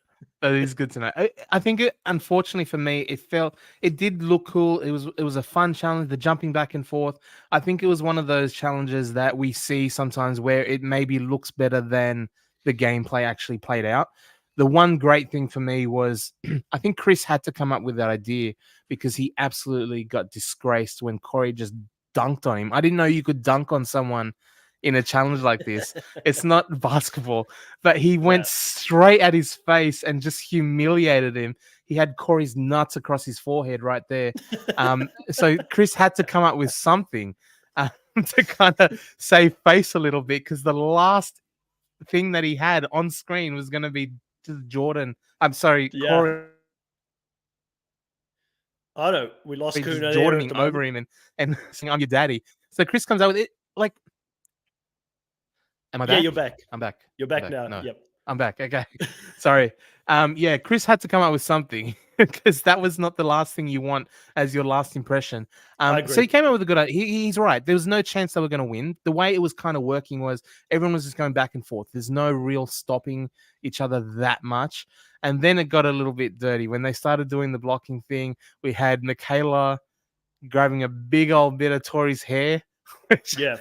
That is good to know. I think unfortunately for me, it did look cool. It was a fun challenge, the jumping back and forth. I think it was one of those challenges that we see sometimes where it maybe looks better than the gameplay actually played out. The one great thing for me was I think Chris had to come up with that idea because he absolutely got disgraced when Corey just dunked on him. I didn't know you could dunk on someone in a challenge like this. It's not basketball, but he Yeah. went straight at his face and just humiliated him. He had Corey's nuts across his forehead right there. So Chris had to come up with something to kind of save face a little bit because the last thing that he had on screen was going to be just Jordan. I'm sorry, Yeah. Corey I know. We lost just Kuna there at Jordaning the over moment. him and saying, "I'm your daddy." So Chris comes out with it like, "Am I Yeah, back? you're back. I'm back. You're I'm back back. now. No, Yep. I'm back. Okay, sorry. Yeah, Chris had to come up with something because that was not the last thing you want as your last impression. I So agree. he came up with a good idea. He's right. There was no chance they were going to win. The way it was kind of working was everyone was just going back and forth. There's no real stopping each other that much. And then it got a little bit dirty when they started doing the blocking thing. We had Michaela grabbing a big old bit of Tori's hair, which Yeah.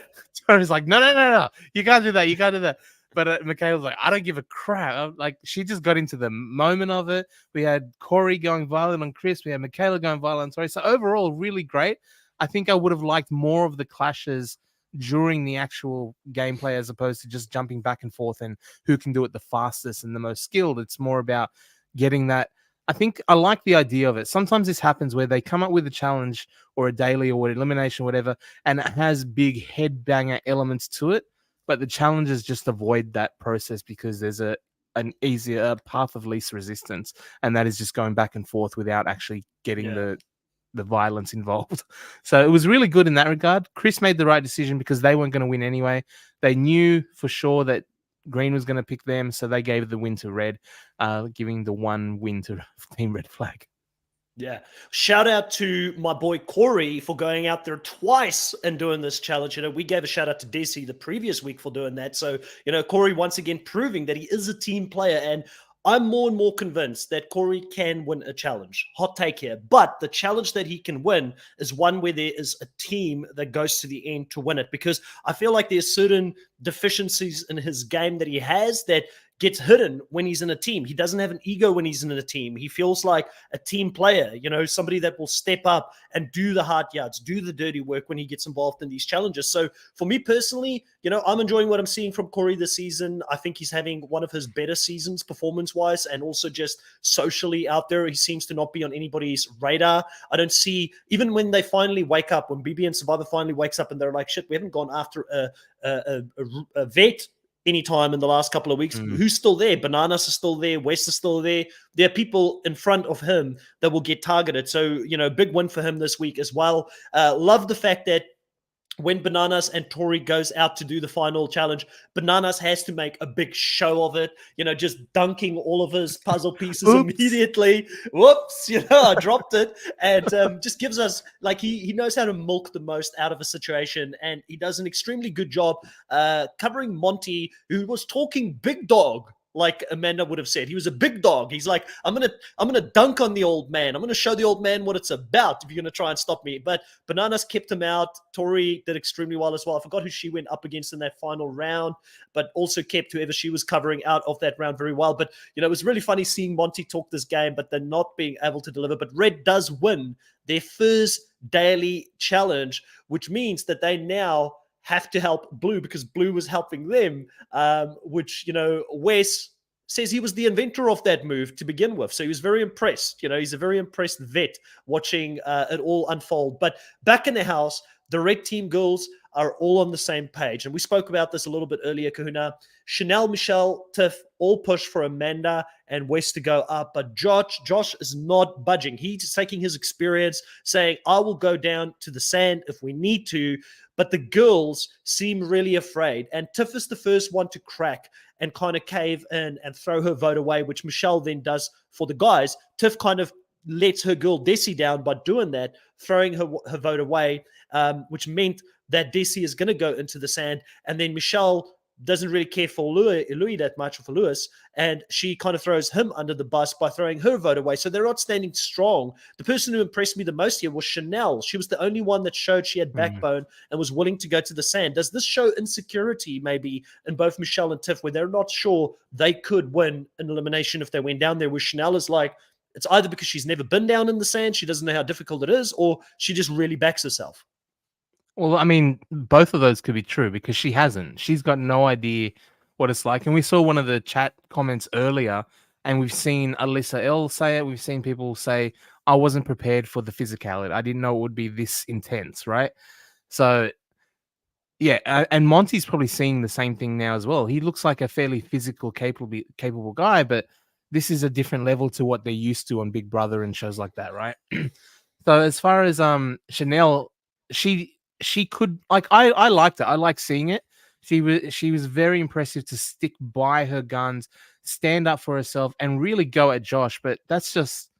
Tori's like, no, no, no, no, you can't do that, you can't do that. But Michaela's like, I don't give a crap. Like, she just got into the moment of it. We had Corey going violent on Chris. We had Michaela going violent on Tori. So overall, really great. I think I would have liked more of the clashes during the actual gameplay as opposed to just jumping back and forth and who can do it the fastest and the most skilled. It's more about getting that. I think I like the idea of it. Sometimes this happens where they come up with a challenge or a daily or elimination, whatever, and it has big headbanger elements to it. But the challenges just avoid that process because there's an easier path of least resistance, and that is just going back and forth without actually getting Yeah. the violence involved. So it was really good in that regard. Chris made the right decision because they weren't going to win anyway. They knew for sure that Green was going to pick them, so they gave the win to Red, giving the one win to Team Red Flag. Yeah. Shout out to my boy Corey for going out there twice and doing this challenge. We gave a shout out to Desi the previous week for doing that. So, Corey once again proving that he is a team player. And I'm more and more convinced that Corey can win a challenge. Hot take here. But the challenge that he can win is one where there is a team that goes to the end to win it. Because I feel like there's certain deficiencies in his game that he has that gets hidden when he's in a team. He doesn't have an ego when he's in a team. He feels like a team player, somebody that will step up and do the hard yards, do the dirty work when he gets involved in these challenges. So for me personally, I'm enjoying what I'm seeing from Corey this season. I think he's having one of his better seasons performance-wise and also just socially out there. He seems to not be on anybody's radar. I don't see, even when they finally wake up, when BB and Survivor finally wakes up and they're like, shit, we haven't gone after a vet anytime in the last couple of weeks. Who's still there? Bananas is still there. West is still there. There are people in front of him that will get targeted. So, big win for him this week as well. Love the fact that when Bananas and Tori goes out to do the final challenge, Bananas has to make a big show of it, just dunking all of his puzzle pieces immediately. Whoops, I dropped it. And just gives us, like, he knows how to milk the most out of a situation. And he does an extremely good job covering Monty, who was talking big dog, like Amanda would have said. He was a big dog. He's like, I'm gonna dunk on the old man. I'm gonna show the old man what it's about if you're gonna try and stop me. But Bananas kept him out. Tori did extremely well as well. I forgot who she went up against in that final round, but also kept whoever she was covering out of that round very well. But it was really funny seeing Monty talk this game, but they're not being able to deliver. But Red does win their first daily challenge, which means that they now have to help Blue because Blue was helping them, which, Wes says he was the inventor of that move to begin with. So he was very impressed. He's a very impressed vet watching it all unfold. But back in the house, the red team girls are all on the same page. And we spoke about this a little bit earlier, Kahuna. Chanel, Michelle, Tiff all push for Amanda and West to go up. But Josh is not budging. He's taking his experience, saying, I will go down to the sand if we need to. But the girls seem really afraid. And Tiff is the first one to crack and kind of cave in and throw her vote away, which Michelle then does for the guys. Tiff kind of lets her girl Desi down by doing that, throwing her vote away, which meant that Desi is going to go into the sand. And then Michelle doesn't really care for Louis that much, or for Lewis, and she kind of throws him under the bus by throwing her vote away. So they're not standing strong. The person who impressed me the most here was Chanel. She was the only one that showed she had backbone and was willing to go to the sand. Does this show insecurity maybe in both Michelle and Tiff, where they're not sure they could win an elimination if they went down there, where Chanel is like, it's either because she's never been down in the sand, she doesn't know how difficult it is, or she just really backs herself. Well, I mean, both of those could be true because she hasn't. She's got no idea what it's like. And we saw one of the chat comments earlier, and we've seen Alyssa L say it. We've seen people say, I wasn't prepared for the physicality. I didn't know it would be this intense, right? So, yeah, and Monty's probably seeing the same thing now as well. He looks like a fairly physical, capable guy, but this is a different level to what they're used to on Big Brother and shows like that, right? So as far as Chanel, she could, like, I liked it. I like seeing it. She was very impressive to stick by her guns, stand up for herself, and really go at Josh. But that's just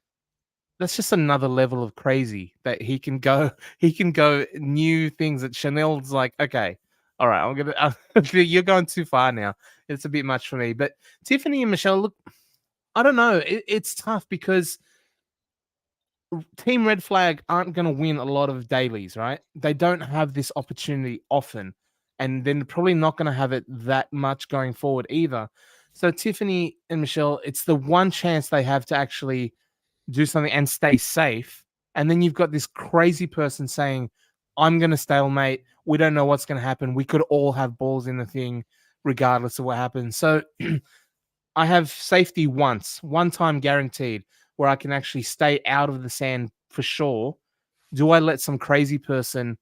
another level of crazy that he can go new things that Chanel's like, okay, all right, you're going too far now. It's a bit much for me. But Tiffany and Michelle, look, I don't know. It's tough because Team Red Flag aren't going to win a lot of dailies, right? They don't have this opportunity often, and they're probably not going to have it that much going forward either. So Tiffany and Michelle, it's the one chance they have to actually do something and stay safe. And then you've got this crazy person saying, I'm going to stalemate. We don't know what's going to happen. We could all have balls in the thing regardless of what happens. So I have safety one time guaranteed, where I can actually stay out of the sand for sure. Do I let some crazy person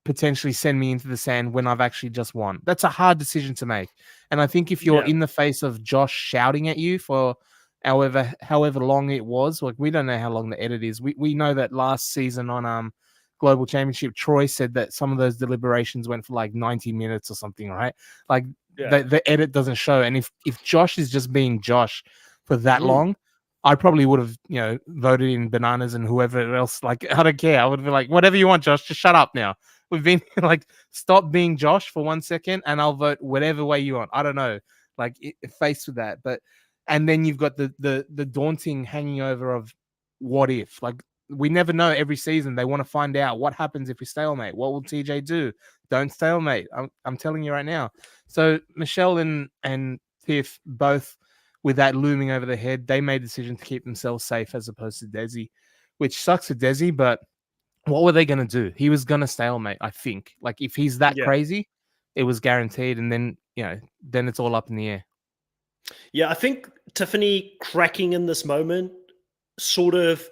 potentially send me into the sand when I've actually just won? That's a hard decision to make. And I think if you're in the face of Josh shouting at you for however long it was, like, we don't know how long the edit is. We know that last season on Global Championship, Troy said that some of those deliberations went for like 90 minutes or something, right? Like the edit doesn't show. And if Josh is just being Josh for that long, I probably would have, voted in Bananas and whoever else. Like, I don't care. I would be like, whatever you want, Josh, just shut up now. We've been like, stop being Josh for 1 second and I'll vote whatever way you want. I don't know, like, faced with that. But, and then you've got the daunting hanging over of what if. Like, we never know every season. They want to find out what happens if we stalemate. What will TJ do? Don't stalemate. I'm telling you right now. So Michelle and Tiff both, with that looming over their head, they made the decision to keep themselves safe as opposed to Desi, which sucks for Desi, but what were they going to do? He was going to stalemate, I think. Like, if he's that crazy, it was guaranteed, and then, then it's all up in the air. Yeah, I think Tiffany cracking in this moment sort of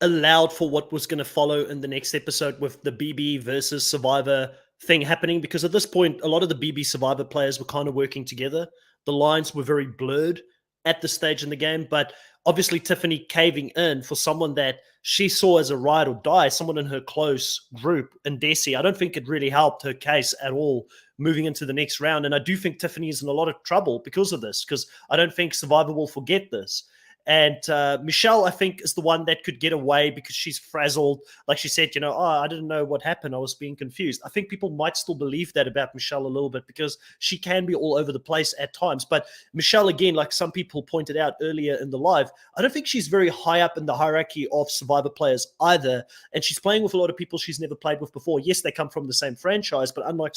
allowed for what was going to follow in the next episode with the BB versus Survivor thing happening, because at this point, a lot of the BB Survivor players were kind of working together. The lines were very blurred at this stage in the game, but obviously Tiffany caving in for someone that she saw as a ride or die, someone in her close group in Desi, I don't think it really helped her case at all moving into the next round. And I do think Tiffany is in a lot of trouble because of this, because I don't think Survivor will forget this. And Michelle, I think, is the one that could get away because she's frazzled. Like she said, I didn't know what happened. I was being confused. I think people might still believe that about Michelle a little bit because she can be all over the place at times. But Michelle, again, like some people pointed out earlier in the live, I don't think she's very high up in the hierarchy of Survivor players either. And she's playing with a lot of people she's never played with before. Yes, they come from the same franchise, but unlike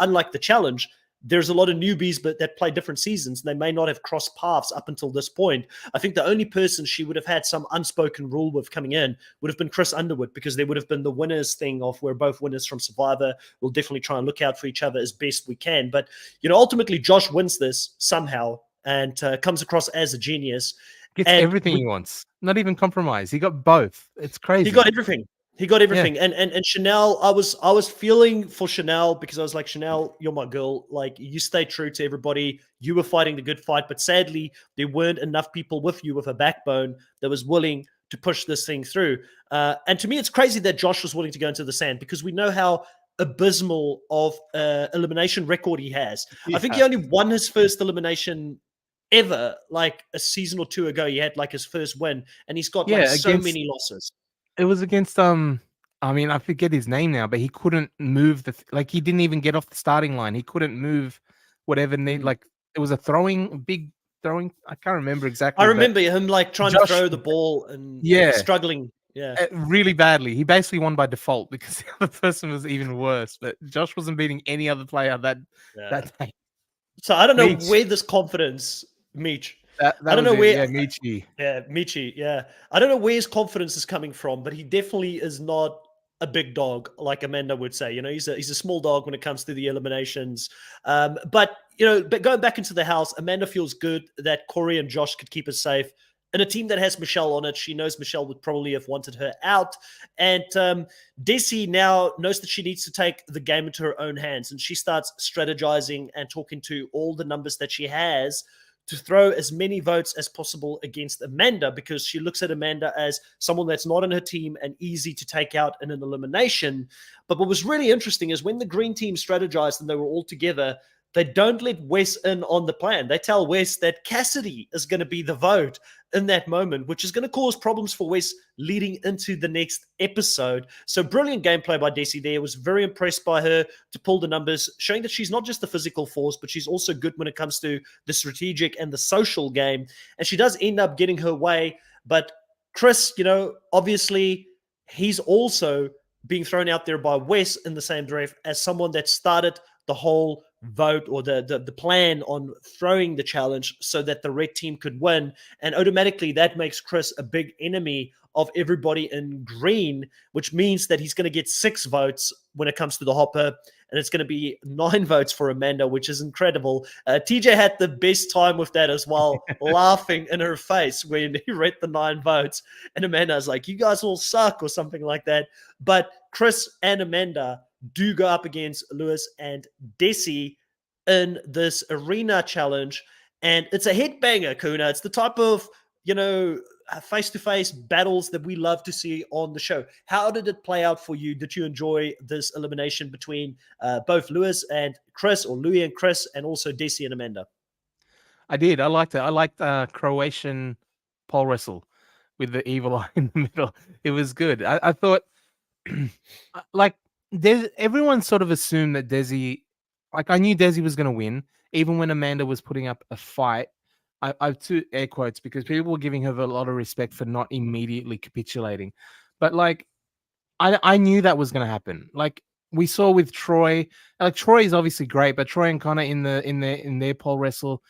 unlike the Challenge, there's a lot of newbies but that play different seasons. They may not have crossed paths up until this point. I think the only person she would have had some unspoken rule with coming in would have been Chris Underwood, because there would have been the winners thing of we're both winners from Survivor. We'll definitely try and look out for each other as best we can. But, ultimately Josh wins this somehow and comes across as a genius. Gets everything he wants. Not even compromise. He got both. It's crazy. He got everything. He got Yeah, everything, and Chanel. I was feeling for Chanel because I was like, Chanel, you're my girl. Like, you stay true to everybody. You were fighting the good fight, but sadly, there weren't enough people with you with a backbone that was willing to push this thing through. And to me, it's crazy that Josh was willing to go into the sand because we know how abysmal of elimination record he has. I think he yeah, only won his first elimination ever, like a season or two ago. He had like his first win, and he's got like yeah. so Against many losses. it was against I mean, I forget his name now, but he couldn't move like he didn't even get off the starting line. He couldn't move whatever need. Mm. Like it was a big throwing. I can't remember I exactly, but remember him like trying to Josh, throw the ball and yeah, struggling. Yeah, really badly. He basically won by default because the other person was even worse. But Josh wasn't beating any other player yeah. that day. So I don't know Meech, where this confidence, Meech. I that don't was know it. where. Yeah, Michi. Yeah, Michi. Yeah, I don't know where his confidence is coming from, but he definitely is not a big dog like Amanda would say. He's a small dog when it comes to the eliminations. But going back into the house, Amanda feels good that Corey and Josh could keep us safe. In a team that has Michelle on it, she knows Michelle would probably have wanted her out. And Desi now knows that she needs to take the game into her own hands. And she starts strategizing and talking to all the numbers that she has to throw as many votes as possible against Amanda because she looks at Amanda as someone that's not in her team and easy to take out in an elimination. But what was really interesting is when the green team strategized and they were all together, they don't let Wes in on the plan. They tell Wes that Cassidy is going to be the vote in that moment, which is going to cause problems for Wes leading into the next episode. So brilliant gameplay by Desi there. Was very impressed by her to pull the numbers, showing that she's not just the physical force, but she's also good when it comes to the strategic and the social game. And she does end up getting her way. But Chris, obviously he's also being thrown out there by Wes in the same draft as someone that started the whole vote or the plan on throwing the challenge so that the red team could win. And automatically that makes Chris a big enemy of everybody in green, which means that he's going to get 6 votes when it comes to the hopper. And it's going to be 9 votes for Amanda, which is incredible. TJ had the best time with that as well, laughing in her face when he read the 9 votes. And Amanda's like, you guys all suck or something like that. But Chris and Amanda do go up against Lewis and Desi in this arena challenge. And it's a headbanger, Kuna. It's the type of, face-to-face battles that we love to see on the show. How did it play out for you? Did you enjoy this elimination between both Lewis and Chris, or Louis and Chris, and also Desi and Amanda? I did. I liked it. I liked Croatian pole wrestle with the evil eye in the middle. It was good. I thought, like, everyone sort of assumed that Desi, like, I knew Desi was going to win, even when Amanda was putting up a fight. I have 2 air quotes because people were giving her a lot of respect for not immediately capitulating. But, like, I knew that was going to happen. Like, we saw with Troy. Like, Troy is obviously great, but Troy and Connor in their pole wrestle,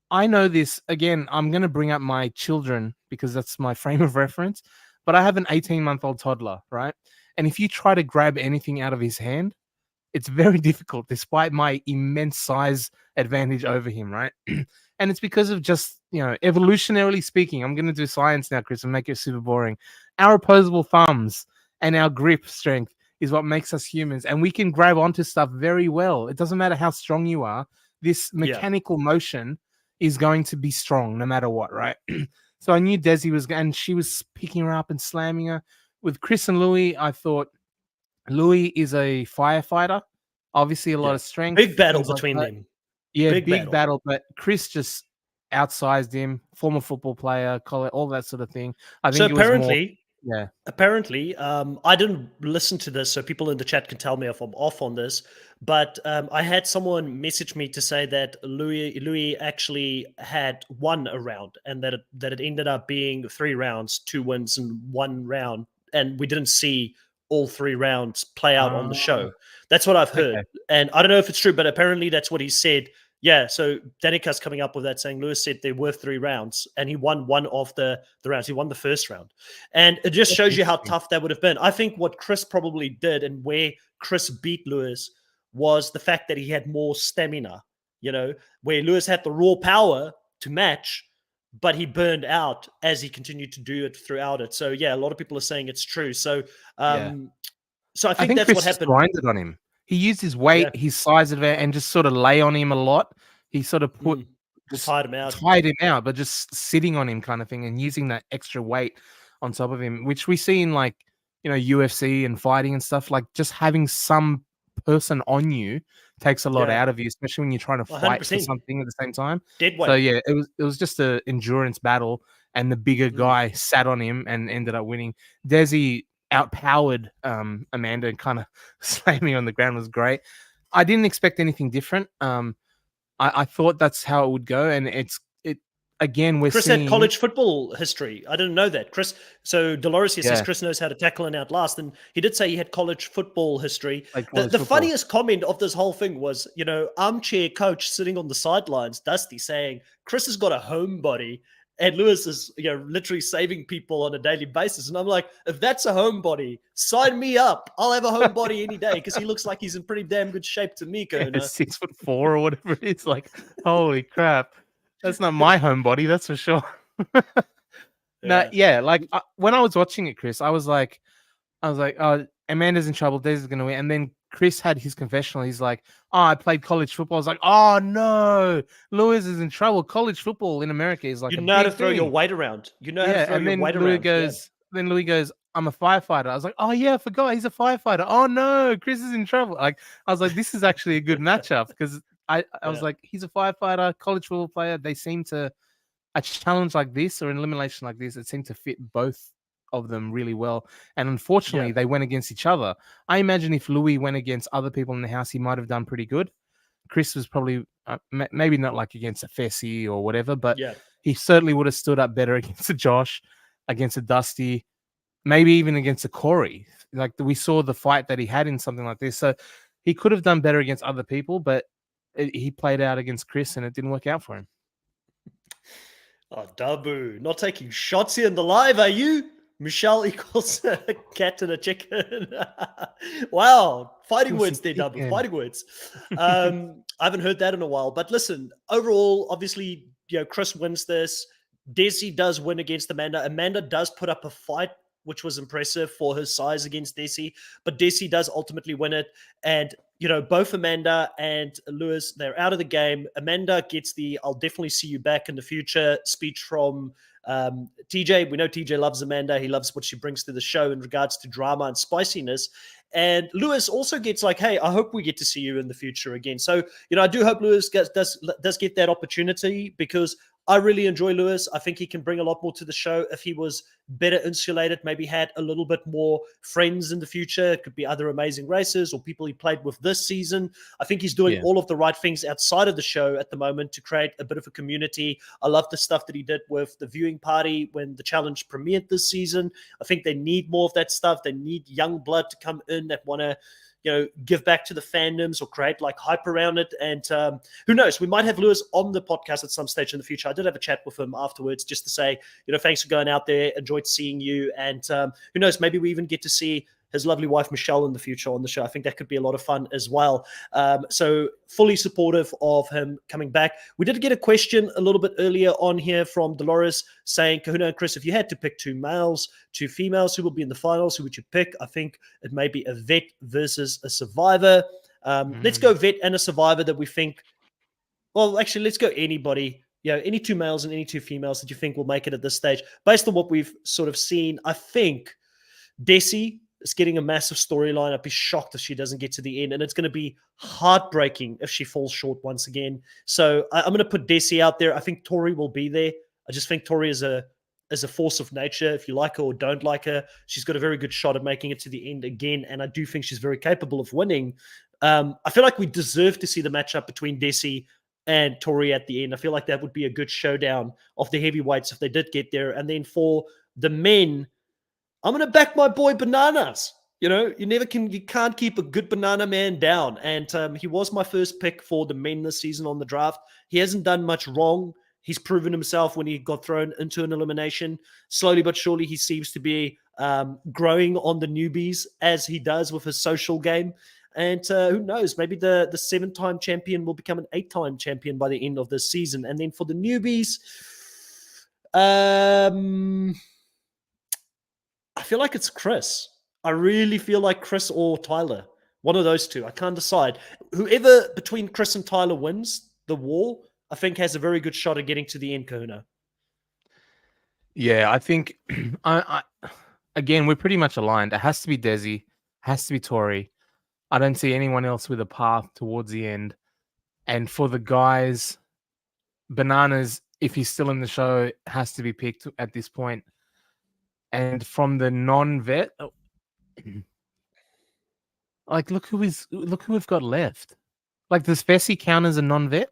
I know this. Again, I'm going to bring up my children because that's my frame of reference, but I have an 18-month-old toddler, right? And if you try to grab anything out of his hand, it's very difficult despite my immense size advantage over him, right? And it's because of just, evolutionarily speaking, I'm going to do science now, Chris, and make it super boring. Our opposable thumbs and our grip strength is what makes us humans, and we can grab onto stuff very well. It doesn't matter how strong you are. This Yeah. mechanical motion is going to be strong no matter what, right? So I knew Desi was, and she was picking her up and slamming her. With Chris and Louis, I thought Louis is a firefighter, obviously a lot Yeah. of strength, Big battle things like between that. them. Yeah, Big big battle. battle, but Chris just outsized him. Former football player, all that sort of thing. I So think it was more, apparently, yeah. I didn't listen to this, so people in the chat can tell me if I'm off on this. But I had someone message me to say that Louis actually had won a round, and that it ended up being 3 rounds, 2 wins, and 1 round, and we didn't see all 3 rounds play out on the Oh, show. That's what I've okay. heard, and I don't know if it's true, but apparently that's what he said. Yeah, so Danica's coming up with that, saying Lewis said there were 3 rounds, and he won one of the rounds. He won the first round. And it just That's shows you how interesting. tough that would have been. I think what Chris probably did and where Chris beat Lewis was the fact that he had more stamina, where Lewis had the raw power to match, but he burned out as he continued to do it throughout it. So yeah, a lot of people are saying it's true. So Yeah. so I I think think that's what Chris just happened. grinded on him. He used his weight, Yeah. his size of it, and just sort of lay on him a lot. He sort of Mm. just Tired him out. tied him out, but just sitting on him kind of thing and using that extra weight on top of him, which we see in like, UFC and fighting and stuff. Like just having some person on you takes a lot Yeah. out of you, especially when you're trying to fight for 100%. something at the same time. Dead So weight. yeah, it was just a endurance battle, and the bigger Mm. guy sat on him and ended up winning. Desi outpowered Amanda and kind of slamming on the ground was great. I didn't expect anything different. I thought that's how it would go, and it again we're Chris had seeing college football history. I didn't know that. Chris, so Dolores here says yeah Chris knows how to tackle and outlast, and he did say he had college football history. like The, college the football. funniest comment of this whole thing was, armchair coach sitting on the sidelines, Dusty, saying Chris has got a homebody, and Lewis is, literally saving people on a daily basis. And I'm like, if that's a homebody, sign me up. I'll have a homebody any day because he looks like he's in pretty damn good shape to me, Yeah, Kahuna. 6'4" or whatever it is. Like holy crap, that's not my homebody, that's for sure. No, Yeah. yeah, like when I was watching it, Chris, I was like, oh, Amanda's in trouble. Daisy's going to win. And then Chris had his confessional. He's like, oh, I played college football. I was like, oh, no. Lewis is in trouble. College football in America is like You a know how to big throw your thing. weight around. You know how to Yeah. throw And your then weight around. Yeah. Louis goes, I'm a firefighter. I was like, oh, yeah, I forgot. He's a firefighter. Oh, no. Chris is in trouble. Like, I was like, this is actually a good matchup because I was Yeah. like, he's a firefighter, college football player. They seem to, a challenge like this or an elimination like this, it seemed to fit both of them really well. And unfortunately, Yeah. they went against each other. I imagine if Louis went against other people in the house, he might have done pretty good. Chris was probably maybe not like against a Fessy or whatever, but Yeah. he certainly would have stood up better against a Josh, against a Dusty, maybe even against a Corey. Like we saw the fight that he had in something like this. So he could have done better against other people, but he played out against Chris and it didn't work out for him. Oh, Dabu, not taking shots here in the live, are you? Michelle equals a cat and a chicken. Wow. Fighting Juicy words there, Dabu. chicken. Fighting words. I haven't heard that in a while. But listen, overall, obviously, Chris wins this. Desi does win against Amanda. Amanda does put up a fight, which was impressive for her size against Desi. But Desi does ultimately win it. And both Amanda and Lewis, they're out of the game. Amanda gets the "I'll definitely see you back in the future" speech from TJ. We know TJ loves Amanda. He loves what she brings to the show in regards to drama and spiciness. And Lewis also gets like, "Hey, I hope we get to see you in the future again." So, I do hope Lewis does get that opportunity because I really enjoy Lewis. I think he can bring a lot more to the show if he was better insulated, maybe had a little bit more friends in the future. It could be other amazing racers or people he played with this season. I think he's doing all of the right things outside of the show at the moment to create a bit of a community. I love the stuff that he did with the viewing party when the challenge premiered this season. I think they need more of that stuff. They need young blood to come in that want to give back to the fandoms or create like hype around it. And who knows, we might have Lewis on the podcast at some stage in the future. I did have a chat with him afterwards just to say, thanks for going out there. Enjoyed seeing you. And who knows, maybe we even get to see his lovely wife, Michelle, in the future on the show. I think that could be a lot of fun as well. So fully supportive of him coming back. We did get a question a little bit earlier on here from Dolores saying, Kahuna and Chris, if you had to pick two males, two females, who will be in the finals, who would you pick? I think it may be a vet versus a survivor. Let's go vet and a survivor that we think, well, actually, let's go anybody. Any two males and any two females that you think will make it at this stage. Based on what we've sort of seen, I think Desi is getting a massive storyline. I'd be shocked if she doesn't get to the end, and it's going to be heartbreaking if she falls short once again. So I'm going to put Desi out there. I think Tori will be there. I just think Tori is a force of nature. If you like her or don't like her, she's got a very good shot at making it to the end again, and I do think she's very capable of winning. I feel like we deserve to see the matchup between Desi and Tori at the end. I feel like that would be a good showdown of the heavyweights if they did get there. And then for the men, I'm going to back my boy Bananas. You can't keep a good banana man down. And he was my first pick for the men this season on the draft. He hasn't done much wrong. He's proven himself when he got thrown into an elimination. Slowly but surely, he seems to be growing on the newbies as he does with his social game. And who knows, maybe the 7-time champion will become an 8-time champion by the end of this season. And then for the newbies, I feel like it's Chris. I really feel like Chris or Tyler. One of those two. I can't decide. Whoever between Chris and Tyler wins the war, I think has a very good shot at getting to the end, Kahuna. Yeah, I think again, we're pretty much aligned. It has to be Desi, has to be Tori. I don't see anyone else with a path towards the end. And for the guys, Bananas, if he's still in the show, has to be picked at this point. And from the non-vet, like look who we've got left. Like, does Fessy count as a non-vet?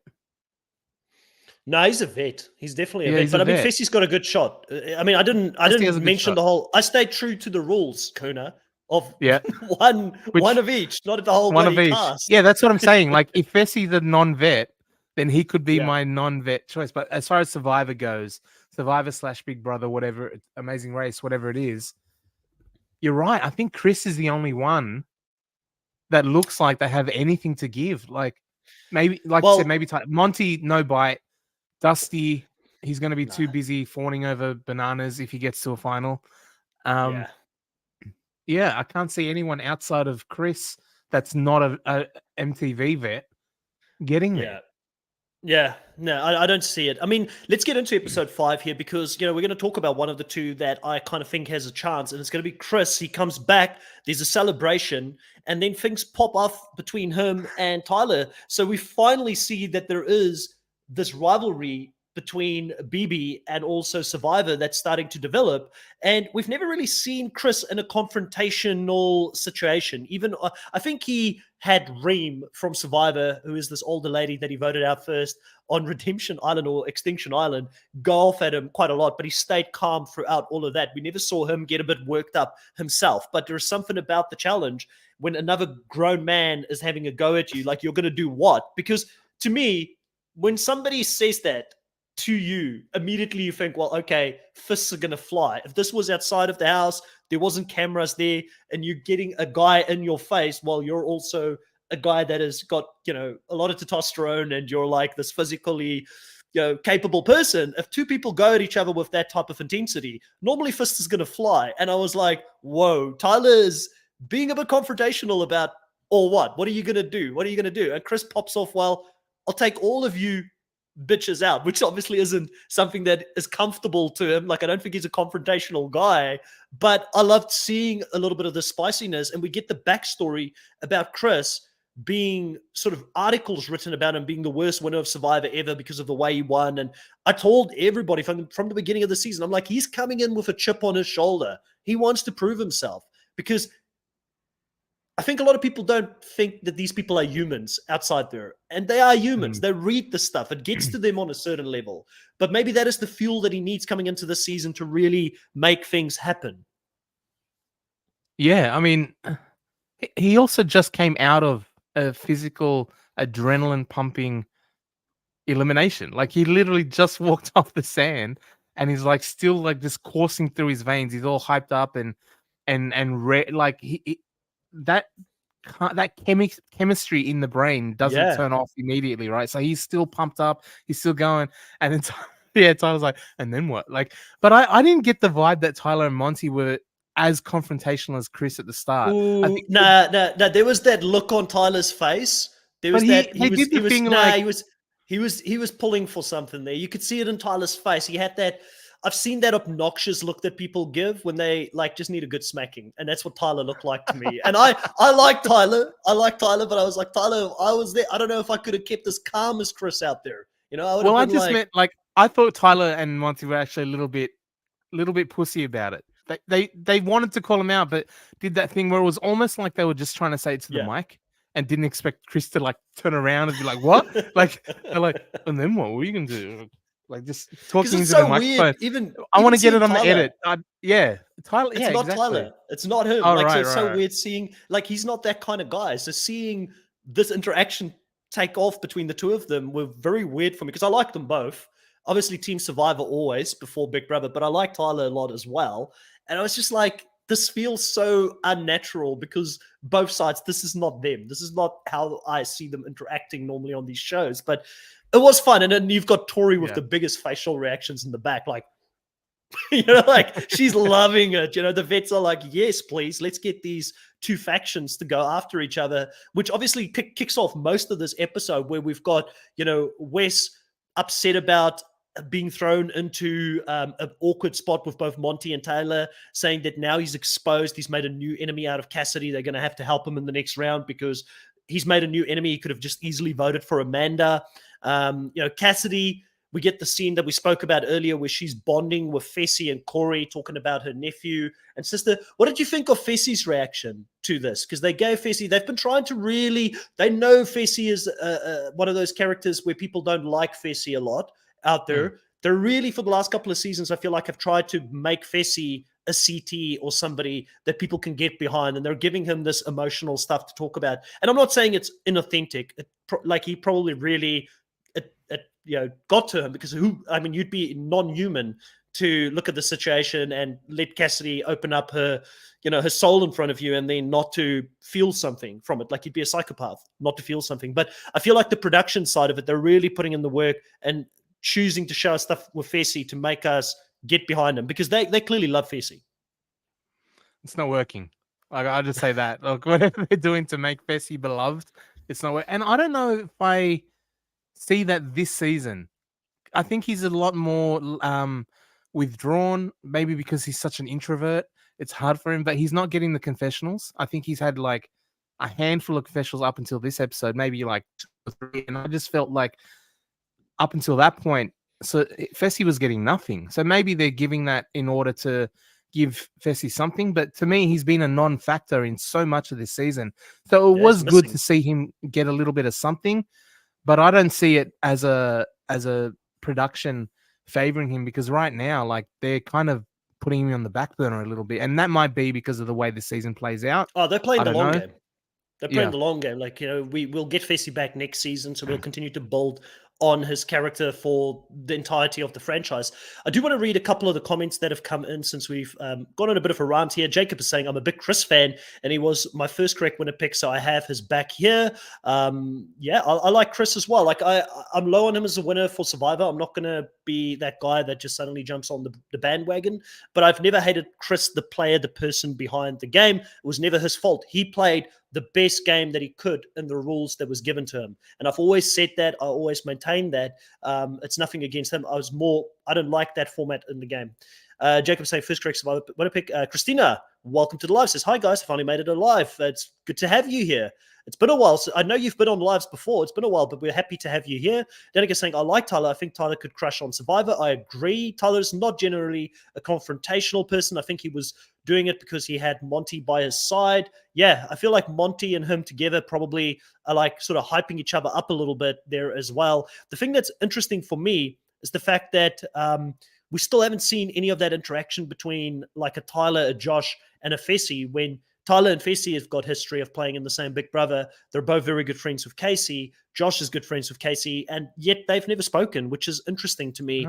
No, he's a vet. He's definitely a Yeah, vet. he's But a I mean, vet. Fessy's got a good shot. I mean, I Fessy has didn't a good mention shot. the whole. I stayed true to the rules, Kuna, of Yeah. one Which of each, not the whole one bloody of each? cast. Yeah, that's what I'm saying. Like, if Fessy's a non-vet, then he could be Yeah. my non-vet choice. But as far as Survivor goes, Survivor / Big Brother, whatever, Amazing Race, whatever it is, you're right. I think Chris is the only one that looks like they have anything to give. Like, maybe, like I said, maybe Monty, no bite. Dusty, he's going to be too busy fawning over Bananas if he gets to a final. Yeah. Yeah, I can't see anyone outside of Chris that's not a MTV vet getting there. Yeah, no, I don't see it. I mean, let's get into episode 5 here because, we're going to talk about one of the two that I kind of think has a chance, and it's going to be Chris. He comes back, there's a celebration, and then things pop off between him and Tyler. So we finally see that there is this rivalry between BB and also Survivor that's starting to develop. And we've never really seen Chris in a confrontational situation. Even I think he had Reem from Survivor, who is this older lady that he voted out first on Redemption Island or Extinction Island, go off at him quite a lot, but he stayed calm throughout all of that. We never saw him get a bit worked up himself, but there's something about the challenge when another grown man is having a go at you, like, you're going to do what? Because to me, when somebody says that to you, immediately you think, well, okay, fists are going to fly. If this was outside of the house, there wasn't cameras there, and you're getting a guy in your face while you're also a guy that has got, a lot of testosterone and you're like this physically, capable person. If two people go at each other with that type of intensity, normally fist is going to fly. And I was like, whoa, Tyler is being a bit confrontational about, or what are you going to do? What are you going to do? And Chris pops off, well, I'll take all of you bitches out, which obviously isn't something that is comfortable to him. Like, I don't think he's a confrontational guy, but I loved seeing a little bit of the spiciness, and we get the backstory about Chris being sort of articles written about him being the worst winner of Survivor ever because of the way he won. And I told everybody from the beginning of the season, I'm like, he's coming in with a chip on his shoulder. He wants to prove himself, because I think a lot of people don't think that these people are humans outside there, and they are humans. They read the stuff. It gets to them on a certain level, but maybe that is the fuel that he needs coming into the season to really make things happen. Yeah, I mean, he also just came out of a physical adrenaline pumping elimination. Like, he literally just walked off the sand and he's like still like just coursing through his veins. He's all hyped up and like that chemistry in the brain doesn't turn off immediately, right? So he's still pumped up, he's still going, and then Tyler's like, and then what? Like, but I didn't get the vibe that Tyler and Monty were as confrontational as Chris at the start. Ooh, I think nah. There was that look on Tyler's face. There was he was pulling for something there. You could see it in Tyler's face. He had that. I've seen that obnoxious look that people give when they like just need a good smacking, and that's what Tyler looked like to me. And I like Tyler. But I was like, Tyler, if I was there, I don't know if I could have kept as calm as Chris out there. I just meant, like, I thought Tyler and Monty were actually a little bit pussy about it. They wanted to call him out, but did that thing where it was almost like they were just trying to say it to the mic and didn't expect Chris to like turn around and be like, "What?" Like, they're like, and then what were you gonna do? Like, just talking into the microphone. Even I want to get it on Tyler. the edit. Tyler. It's not exactly. Tyler. It's not him. Oh, like, right, so it's so weird seeing, like, he's not that kind of guy. So seeing this interaction take off between the two of them were very weird for me, because I like them both. Obviously, Team Survivor always before Big Brother, but I like Tyler a lot as well. And I was just like, this feels so unnatural, because both sides, this is not them. This is not how I see them interacting normally on these shows. But it was fun. And then you've got Tori with the biggest facial reactions in the back, like, Like she's loving it. The vets are like, yes, please, let's get these two factions to go after each other, which obviously kicks off most of this episode where we've got, Wes upset about being thrown into an awkward spot with both Monty and Taylor, saying that now he's exposed. He's made a new enemy out of Cassidy. They're going to have to help him in the next round because he's made a new enemy. He could have just easily voted for Amanda. Cassidy, we get the scene that we spoke about earlier where she's bonding with Fessy and Corey, talking about her nephew and sister. What did you think of Fessy's reaction to this? Because they gave Fessy, they've been trying to they know Fessy is one of those characters where people don't like Fessy a lot out there. They're really, for the last couple of seasons, I feel like have tried to make Fessy a CT or somebody that people can get behind, and they're giving him this emotional stuff to talk about. And I'm not saying it's inauthentic. Like he probably really got to him, because you'd be non-human to look at the situation and let Cassidy open up her soul in front of you and then not to feel something from it. Like you'd be a psychopath not to feel something. But I feel like the production side of it, they're really putting in the work and choosing to show us stuff with Fessy to make us get behind him, because they clearly love Fessy. It's not working. Like, I'll just say that. Look, whatever they're doing to make Fessy beloved, it's not working. And I don't know if I see that this season. I think he's a lot more withdrawn, maybe because he's such an introvert. It's hard for him, but he's not getting the confessionals. I think he's had like a handful of confessionals up until this episode, maybe like 2 or 3. And I just felt like up until that point, so Fessy was getting nothing. So maybe they're giving that in order to give Fessy something. But to me, he's been a non-factor in so much of this season. So it was good to see him get a little bit of something, but I don't see it as a production favoring him, because right now, like, they're kind of putting him on the back burner a little bit. And that might be because of the way the season plays out. Oh, they're playing the long game. They're playing the long game. Like, we'll get Fessy back next season, so we'll continue to build on his character for the entirety of the franchise. I do want to read a couple of the comments that have come in since we've gone on a bit of a rant here. Jacob is saying, I'm a big Chris fan, and he was my first correct winner pick, so I have his back here. I like Chris as well. Like, I'm low on him as a winner for Survivor. I'm not going to be that guy that just suddenly jumps on the bandwagon, but I've never hated Chris, the player, the person behind the game. It was never his fault. He played the best game that he could in the rules that was given to him. And I've always said that. I always maintained that. It's nothing against him. I don't like that format in the game. Jacob saying, first correct Survivor. What a pick. Christina, welcome to the live. Says, hi guys, I finally made it alive. It's good to have you here. It's been a while. So I know you've been on lives before. It's been a while, but we're happy to have you here. Danica saying, I like Tyler. I think Tyler could crush on Survivor. I agree. Tyler's not generally a confrontational person. I think he was doing it because he had Monty by his side. Yeah, I feel like Monty and him together probably are like sort of hyping each other up a little bit there as well. The thing that's interesting for me is the fact that we still haven't seen any of that interaction between like a Tyler, a Josh, and a Fessy. When Tyler and Fessy have got history of playing in the same Big Brother, they're both very good friends with Casey. Josh is good friends with Casey, and yet they've never spoken, which is interesting to me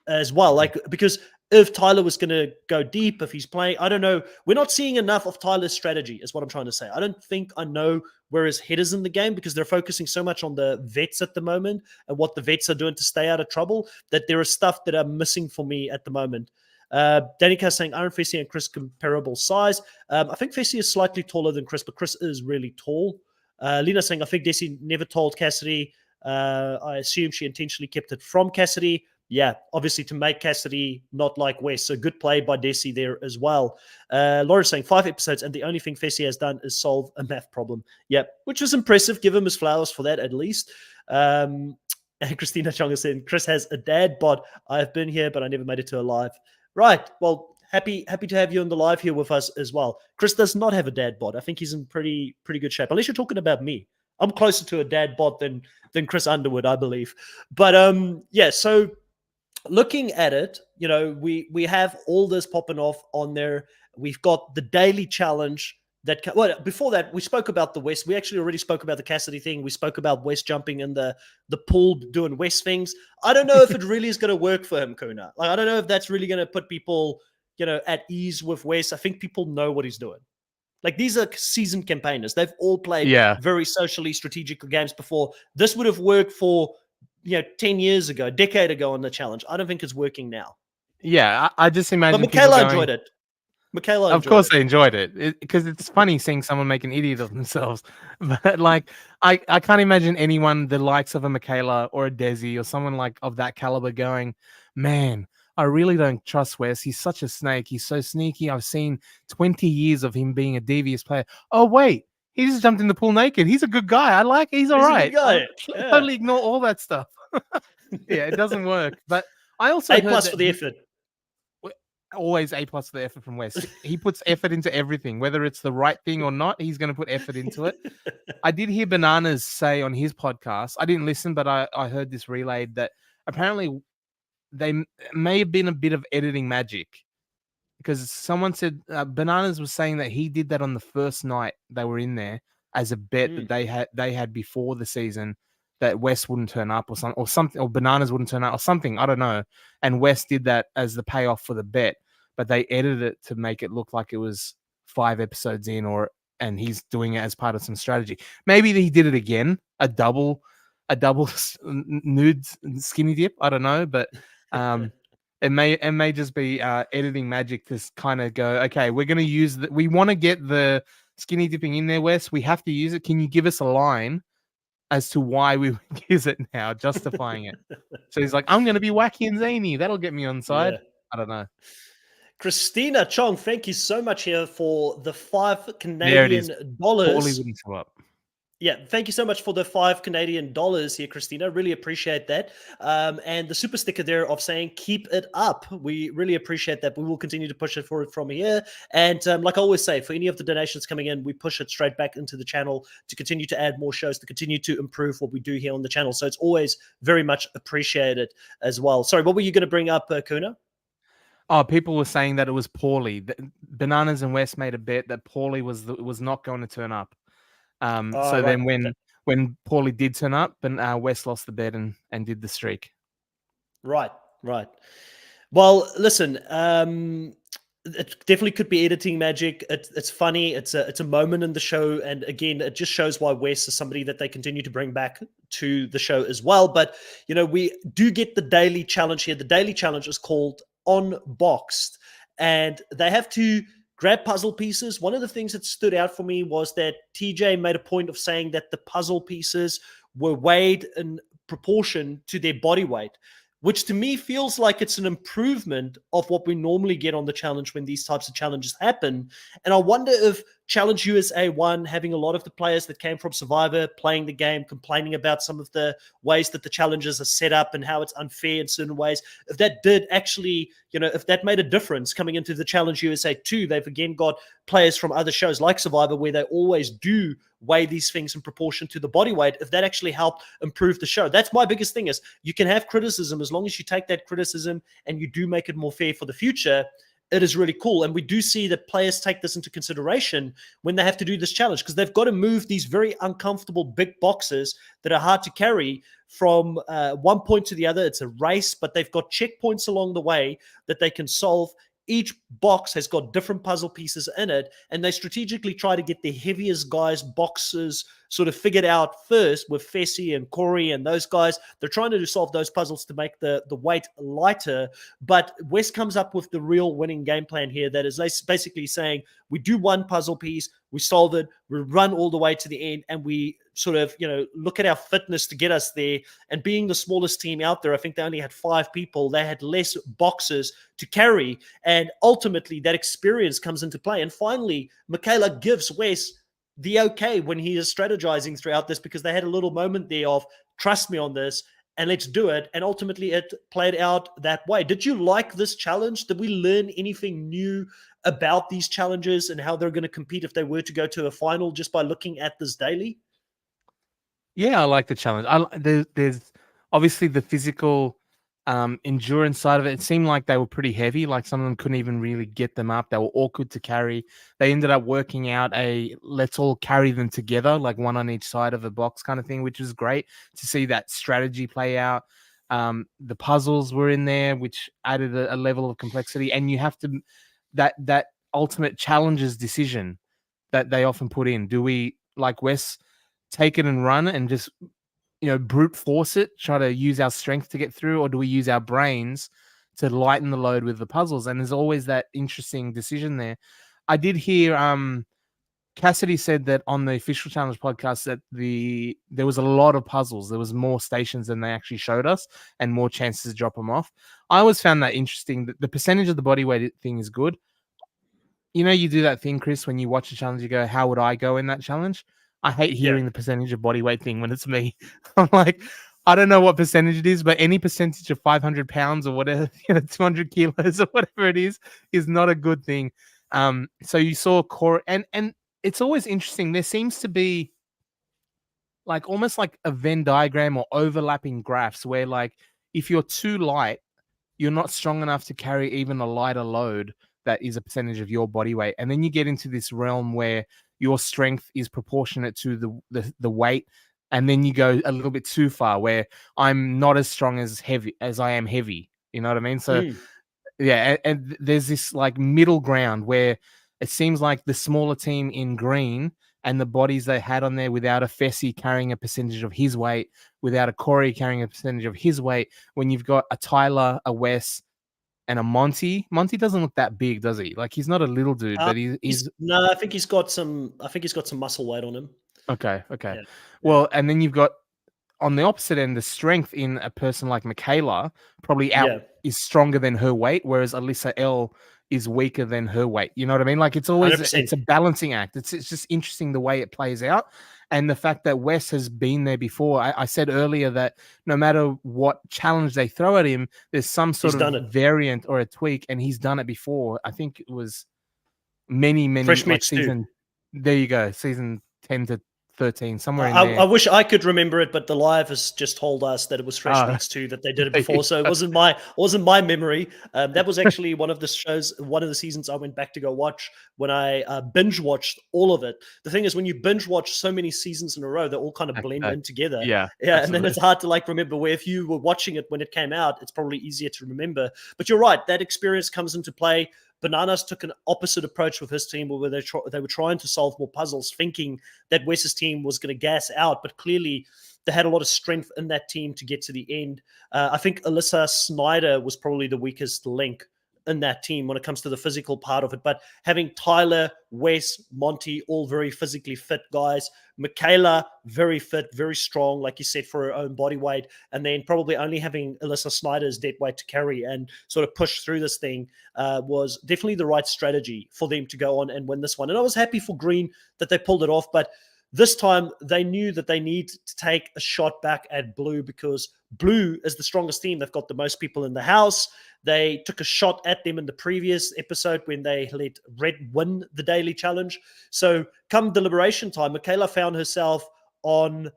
as well. Like, because if Tyler was going to go deep, if he's playing, I don't know. We're not seeing enough of Tyler's strategy, is what I'm trying to say. I don't think I know where his head is in the game, because they're focusing so much on the vets at the moment and what the vets are doing to stay out of trouble, that there is stuff that are missing for me at the moment. Danica saying, Aaron, Fessy and Chris comparable size. I think Fessy is slightly taller than Chris, but Chris is really tall. Lena saying, I think Desi never told Cassidy. I assume she intentionally kept it from Cassidy. Yeah, obviously to make Cassidy not like Wes. So good play by Desi there as well. Laura saying 5 episodes, and the only thing Fessy has done is solve a math problem. Yeah, which was impressive. Give him his flowers for that at least. And Christina Chong is saying, Chris has a dad bod. I have been here, but I never made it to a live. Right. Well, happy to have you on the live here with us as well. Chris does not have a dad bod. I think he's in pretty good shape. Unless you're talking about me. I'm closer to a dad bod than Chris Underwood, I believe. But so looking at it, we have all this popping off on there. We've got the daily challenge before that, we spoke about the West. We actually already spoke about the Cassidy thing. We spoke about West jumping in the pool, doing West things. I don't know if it really is going to work for him, Kuna. Like, I don't know if that's really going to put people, at ease with West. I think people know what he's doing. Like, these are seasoned campaigners. They've all played very socially strategic games before. This would have worked for, 10 years ago, a decade ago on the challenge. I don't think it's working now. Yeah, I just But imagine people Michaela going. enjoyed it. Michaela Of enjoyed course, it. they enjoyed it because it's funny seeing someone make an idiot of themselves. But like, I can't imagine anyone the likes of a Michaela or a Desi or someone like of that caliber going, man, I really don't trust Wes. He's such a snake. He's so sneaky. I've seen 20 years of him being a devious player. Oh wait, he just jumped in the pool naked. He's a good guy. I like. He's all He's a good right. guy. Yeah. Totally ignore all that stuff. Yeah, it doesn't work. But I also A heard plus that for the effort. always A plus for the effort from Wes. He puts effort into everything, whether it's the right thing or not. He's going to put effort into it. I did hear Bananas say on his podcast. I didn't listen, but I heard this relayed that apparently may have been a bit of editing magic because someone said Bananas was saying that he did that on the first night they were in there as a bet that Mm. they had before the season that West wouldn't turn up or something or Bananas wouldn't turn up or something, I don't know, and West did that as the payoff for the bet, but they edited it to make it look like it was 5 episodes in and he's doing it as part of some strategy. Maybe he did it again, a double nude skinny dip, I don't know, but it may just be editing magic to kind of go, okay, we're going to use we want to get the skinny dipping in there, Wes. We have to use it. Can you give us a line as to why we would use it now, justifying it? So he's like, I'm going to be wacky and zany. That'll get me on side. Yeah. I don't know. Christina Chong, thank you so much here for the $5 There it is. Canadian Paulie dollars. wouldn't show up. Yeah, thank you so much for the $5 Canadian here, Christina. Really appreciate that. And the super sticker there of saying keep it up. We really appreciate that. We will continue to push it forward from here. And like I always say, for any of the donations coming in, we push it straight back into the channel to continue to add more shows, to continue to improve what we do here on the channel. So it's always very much appreciated as well. Sorry, what were you going to bring up, Kuna? Oh, people were saying that it was Paulie. Bananas and West made a bet that Paulie was not going to turn up. So Right. then when Paulie did turn up, then West lost the bet and did the streak. Right. Well, listen, it definitely could be editing magic. It's funny. It's a moment in the show, and again, it just shows why Wes is somebody that they continue to bring back to the show as well. But we do get the daily challenge here. The daily challenge is called Unboxed, and they have to grab puzzle pieces. One of the things that stood out for me was that TJ made a point of saying that the puzzle pieces were weighed in proportion to their body weight, which to me feels like it's an improvement of what we normally get on the challenge when these types of challenges happen. And I wonder if Challenge USA 1, having a lot of the players that came from Survivor playing the game, complaining about some of the ways that the challenges are set up and how it's unfair in certain ways, if that did actually, if that made a difference coming into the Challenge USA 2, they've again got players from other shows like Survivor where they always do weigh these things in proportion to the body weight, if that actually helped improve the show. That's my biggest thing, is you can have criticism as long as you take that criticism and you do make it more fair for the future. It is really cool. And we do see that players take this into consideration when they have to do this challenge, because they've got to move these very uncomfortable big boxes that are hard to carry from one point to the other. It's a race, but they've got checkpoints along the way that they can solve. Each box has got different puzzle pieces in it, and they strategically try to get the heaviest guys' boxes sort of figured out first with Fessy and Corey and those guys. They're trying to solve those puzzles to make the weight lighter. But West comes up with the real winning game plan here that is basically saying we do one puzzle piece, we solve it, we run all the way to the end, and we sort of, look at our fitness to get us there. And being the smallest team out there, I think they only had 5 people. They had less boxes to carry. And ultimately, that experience comes into play. And finally, Michaela gives Wes the okay when he is strategizing throughout this, because they had a little moment there of trust me on this and let's do it. And ultimately, it played out that way. Did you like this challenge? Did we learn anything new about these challenges and how they're going to compete if they were to go to a final just by looking at this daily? Yeah, I like the challenge. There's obviously the physical endurance side of it. It seemed like they were pretty heavy. Like some of them couldn't even really get them up. They were awkward to carry. They ended up working out a let's all carry them together, like one on each side of a box kind of thing, which was great to see that strategy play out. The puzzles were in there, which added a level of complexity. And you have to that ultimate challenges decision that they often put in. Do we, like Wes, take it and run and just brute force it, try to use our strength to get through, or do we use our brains lighten the load with the puzzles, and there's always that interesting decision there. I did hear Cassidy said that on the official challenge podcast that there was a lot of puzzles. There was more stations than they actually showed us, and more chances to drop them off. I always found that interesting. That the percentage of the body weight thing is good. You know, you do that thing, Chris, when you watch a challenge, you go, "How would I go in that challenge?" I hate hearing the percentage of body weight thing when it's me. I'm like, I don't know what percentage it is, but any percentage of 500 pounds or whatever, 200 kilos or whatever it is not a good thing. So you saw Corey, and it's always interesting. There seems to be like almost like a Venn diagram or overlapping graphs where, like, if you're too light, you're not strong enough to carry even a lighter load that is a percentage of your body weight. And then you get into this realm where your strength is proportionate to the weight. And then you go a little bit too far where I'm not as strong as I am heavy. You know what I mean? So yeah, and there's this like middle ground where it seems like the smaller team in green and the bodies they had on there without a Fessy carrying a percentage of his weight, without a Corey carrying a percentage of his weight, when you've got a Tyler, a Wes, and a Monty. Monty doesn't look that big, does he? Like, he's not a little dude, but he's no. I think he's got some muscle weight on him. Okay. Yeah. Well, and then you've got on the opposite end, the strength in a person like Michaela probably is stronger than her weight, whereas Alyssa L is weaker than her weight. You know what I mean? Like, it's always 100%. it's a balancing act. It's just interesting the way it plays out. And the fact that Wes has been there before. I said earlier that no matter what challenge they throw at him, there's some sort of variant or a tweak, and he's done it before. I think it was many Fresh like season. There you go, season 10 to 13, somewhere in there. I wish I could remember it, but the live has just told us that it was Fresh Meats 2 that they did it before, so it wasn't my memory. That was actually one of the seasons I went back to go watch when I binge watched all of it. The thing is, when you binge watch so many seasons in a row, they all kind of blend in together. Yeah, and then it's hard to like remember where. If you were watching it when it came out, it's probably easier to remember. But you're right, that experience comes into play. Bananas took an opposite approach with his team where they were trying to solve more puzzles, thinking that Wes's team was going to gas out, but clearly they had a lot of strength in that team to get to the end. I think Alyssa Snyder was probably the weakest link in that team when it comes to the physical part of it. But having Tyler, Wes, Monty, all very physically fit guys, Michaela, very fit, very strong, like you said, for her own body weight, and then probably only having Alyssa Snyder's dead weight to carry and sort of push through this thing was definitely the right strategy for them to go on and win this one. And I was happy for Green that they pulled it off, but this time they knew that they need to take a shot back at Blue because Blue is the strongest team. They've got the most people in the house. They took a shot at them in the previous episode when they let Red win the daily challenge. So come deliberation time, Michaela found herself on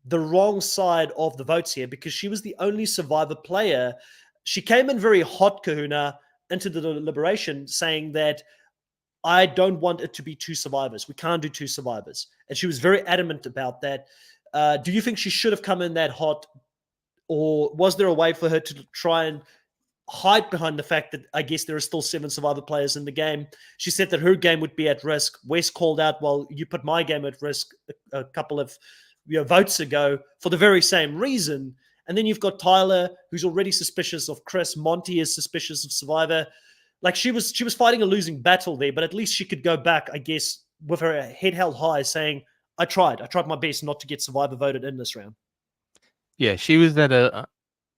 the wrong side of the votes here because she was the only survivor player. She came in very hot, Kahuna, into the deliberation saying that I don't want it to be 2 survivors. We can't do 2 survivors. And she was very adamant about that. Do you think she should have come in that hot, or was there a way for her to try and hide behind the fact that I guess there are still 7 survivor players in the game? She said that her game would be at risk. Wes called out, well, you put my game at risk a couple of votes ago for the very same reason. And then you've got Tyler, who's already suspicious of Chris. Monty is suspicious of Survivor. Like she was fighting a losing battle there, but at least she could go back, I guess, with her head held high, saying, I tried my best not to get Survivor voted in this round. Yeah, she was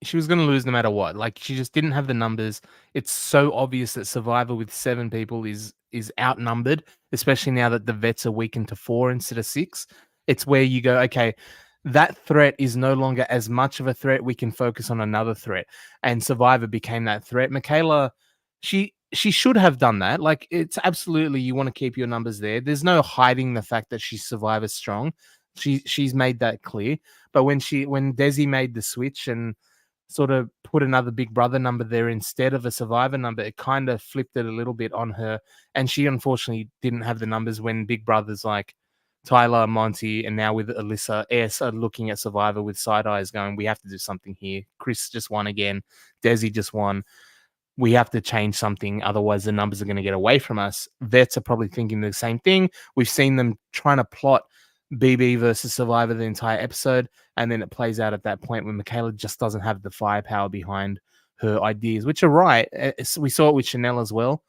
she was going to lose no matter what. Like, she just didn't have the numbers. It's so obvious that Survivor with 7 people is outnumbered, especially now that the vets are weakened to 4 instead of 6. It's where you go, okay, that threat is no longer as much of a threat. We can focus on another threat. And Survivor became that threat. Michaela, she should have done that. Like, it's absolutely, you want to keep your numbers there. There's no hiding the fact that she's Survivor strong. She's made that clear. But when Desi made the switch and sort of put another Big Brother number there instead of a Survivor number, it kind of flipped it a little bit on her. And she unfortunately didn't have the numbers when Big Brothers like Tyler, Monty, and now with Alyssa S are looking at Survivor with side eyes going, we have to do something here. Chris just won again. Desi just won. We have to change something. Otherwise, the numbers are going to get away from us. Vets are probably thinking the same thing. We've seen them trying to plot BB versus Survivor the entire episode, and then it plays out at that point when Michaela just doesn't have the firepower behind her ideas, which are right. We saw it with Chanel as well.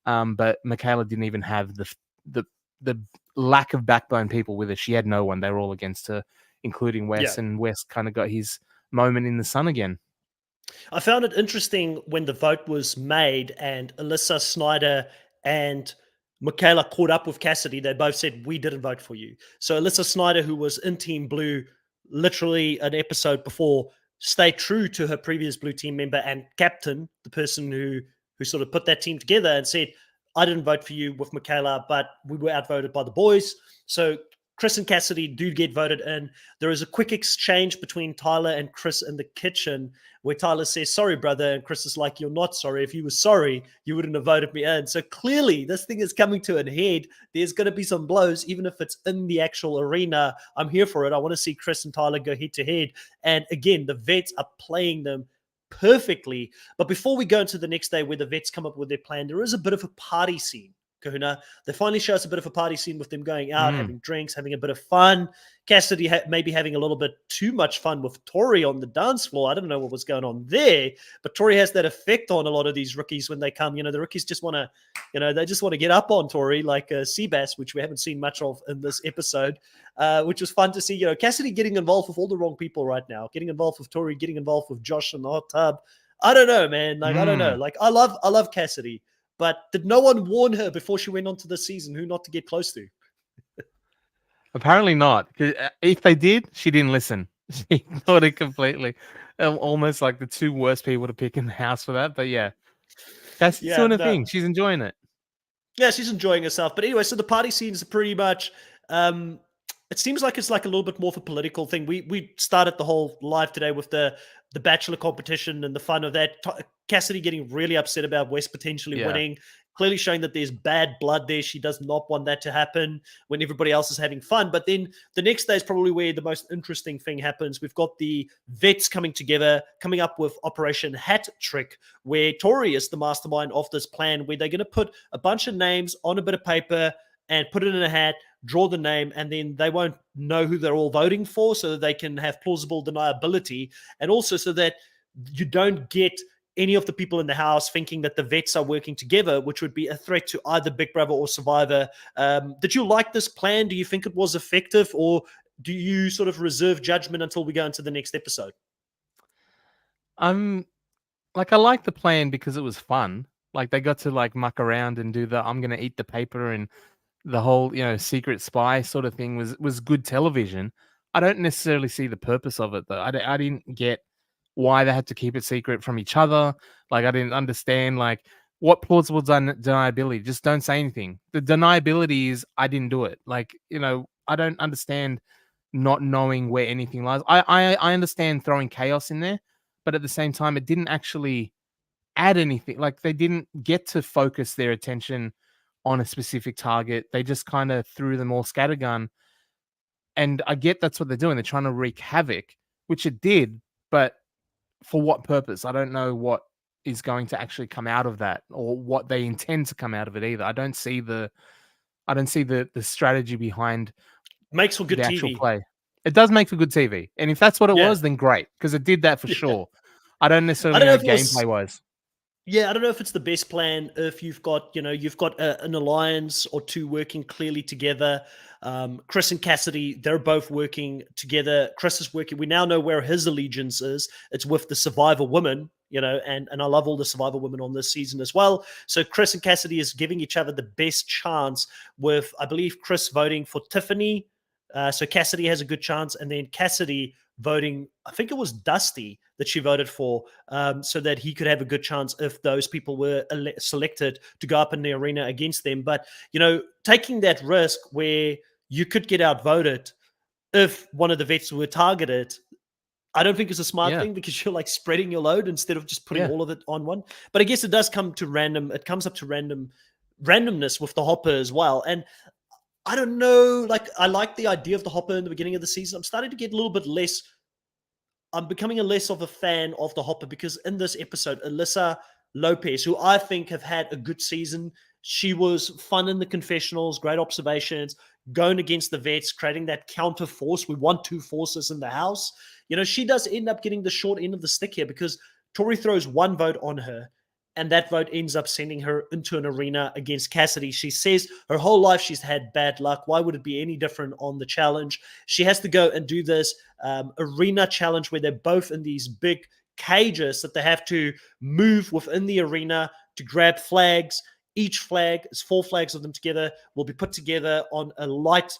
But Michaela didn't even have the lack of backbone people with her. She had no one. They were all against her, including Wes, Yeah. and Wes kind of got his moment in the sun again. I found it interesting when the vote was made and Alyssa Snyder and Michaela caught up with Cassidy. They both said, "We didn't vote for you." So Alyssa Snyder, who was in Team Blue literally an episode before, stayed true to her previous Blue team member and captain, the person who sort of put that team together, and said, "I didn't vote for you with Michaela, but we were outvoted by the boys." So Chris and Cassidy do get voted in. There is a quick exchange between Tyler and Chris in the kitchen where Tyler says, "Sorry, brother." And Chris is like, "You're not sorry. If you were sorry, you wouldn't have voted me in." So clearly, this thing is coming to an head. There's going to be some blows, even if it's in the actual arena. I'm here for it. I want to see Chris and Tyler go head to head. And again, the vets are playing them perfectly. But before we go into the next day where the vets come up with their plan, there is a bit of a party scene. Kahuna, they finally show us a bit of a party scene with them going out, having drinks, having a bit of fun. Cassidy maybe having a little bit too much fun with Tori on the dance floor. I don't know what was going on there, but Tori has that effect on a lot of these rookies when they come. The rookies just want to, they just want to get up on Tori like Seabass, which we haven't seen much of in this episode, which was fun to see. Cassidy getting involved with all the wrong people right now, getting involved with Tori, getting involved with Josh in the hot tub. I don't know, man. Like, I don't know. Like, I love Cassidy. But did no one warn her before she went on to the season who not to get close to? Apparently not. If they did, she didn't listen. She ignored it completely. Almost like the two worst people to pick in the house for that. But yeah, that's doing a thing. She's enjoying it. Yeah, she's enjoying herself. But anyway, so the party scenes are pretty much. It seems like it's like a little bit more of a political thing. We started the whole live today with the Bachelor competition and the fun of that. Cassidy getting really upset about West potentially winning, clearly showing that there's bad blood there. She does not want that to happen when everybody else is having fun. But then the next day is probably where the most interesting thing happens. We've got the vets coming together, coming up with Operation Hat Trick, where Tori is the mastermind of this plan, where they're going to put a bunch of names on a bit of paper and put it in a hat, draw the name, and then they won't know who they're all voting for so that they can have plausible deniability. And also so that you don't get any of the people in the house thinking that the vets are working together, which would be a threat to either Big Brother or Survivor. Did you like this plan? Do you think it was effective, or do you sort of reserve judgment until we go into the next episode? I like the plan because it was fun. Like they got to like muck around and do the I'm gonna eat the paper and the whole secret spy sort of thing was good television. I don't necessarily see the purpose of it though. I didn't get why they had to keep it secret from each other. Like I didn't understand like what plausible deniability. Just don't say anything. The deniability is I didn't do it. Like I don't understand not knowing where anything lies. I understand throwing chaos in there, but at the same time, it didn't actually add anything. Like they didn't get to focus their attention on a specific target. They just kind of threw them all scattergun. And I get that's what they're doing. They're trying to wreak havoc, which it did, but for what purpose? I don't know what is going to actually come out of that or what they intend to come out of it either. I don't see the strategy behind Makes for good the actual TV. play. It does make for good TV. And if that's what it was, then great. Because it did that for sure. I don't necessarily know gameplay wise. Yeah, I don't know if it's the best plan if you've got an alliance or two working clearly together. Chris and Cassidy, they're both working together. Chris is working. We now know where his allegiance is. It's with the Survivor women, and I love all the Survivor women on this season as well. So Chris and Cassidy is giving each other the best chance with, I believe, Chris voting for Tiffany. So Cassidy has a good chance, and then Cassidy voting, I think it was Dusty that she voted for, so that he could have a good chance if those people were selected to go up in the arena against them. But, taking that risk where you could get outvoted if one of the vets were targeted, I don't think it's a smart thing because you're like spreading your load instead of just putting all of it on one. But I guess it does come to it comes up to randomness with the hopper as well. And I don't know, like I like the idea of the hopper in the beginning of the season. I'm starting to get a little bit less. I'm becoming a less of a fan of the hopper because in this episode, Alyssa Lopez, who I think have had a good season, she was fun in the confessionals, great observations, going against the vets, creating that counter force. We want two forces in the house. She does end up getting the short end of the stick here because Tori throws one vote on her, and that vote ends up sending her into an arena against Cassidy. She says her whole life she's had bad luck. Why would it be any different on the challenge? She has to go and do this arena challenge where they're both in these big cages that they have to move within the arena to grab flags. Each flag is 4 flags of them together, will be put together on a light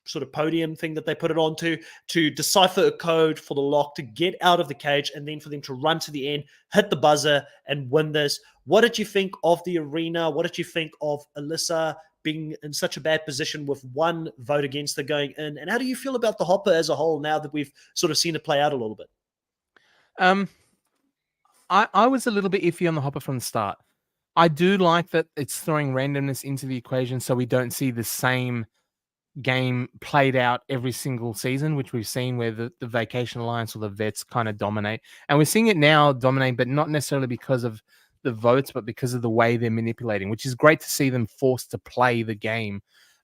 sort of podium thing that they put it onto to decipher a code for the lock to get out of the cage, and then for them to run to the end, hit the buzzer, and win this. What did you think of the arena? What did you think of Alyssa being in such a bad position with one vote against her going in? And how do you feel about the Hopper as a whole now that we've sort of seen it play out a little bit? I was a little bit iffy on the Hopper from the start. I do like that it's throwing randomness into the equation so we don't see the same game played out every single season, which we've seen where the Vacation Alliance or the Vets kind of dominate. And we're seeing it now dominate, but not necessarily because of the votes, but because of the way they're manipulating, which is great to see them forced to play the game.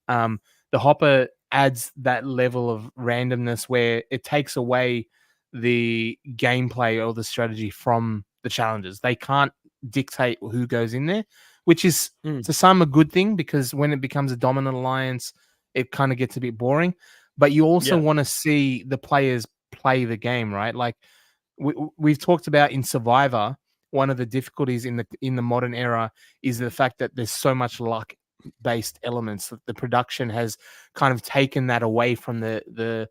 The Hopper adds that level of randomness where it takes away the gameplay or the strategy from the challengers. They can't dictate who goes in there, which is to some a good thing, because when it becomes a dominant alliance, it kind of gets a bit boring. But you also want to see the players play the game, right? Like we've talked about in Survivor, one of the difficulties in the modern era is the fact that there's so much luck based elements that the production has kind of taken that away from the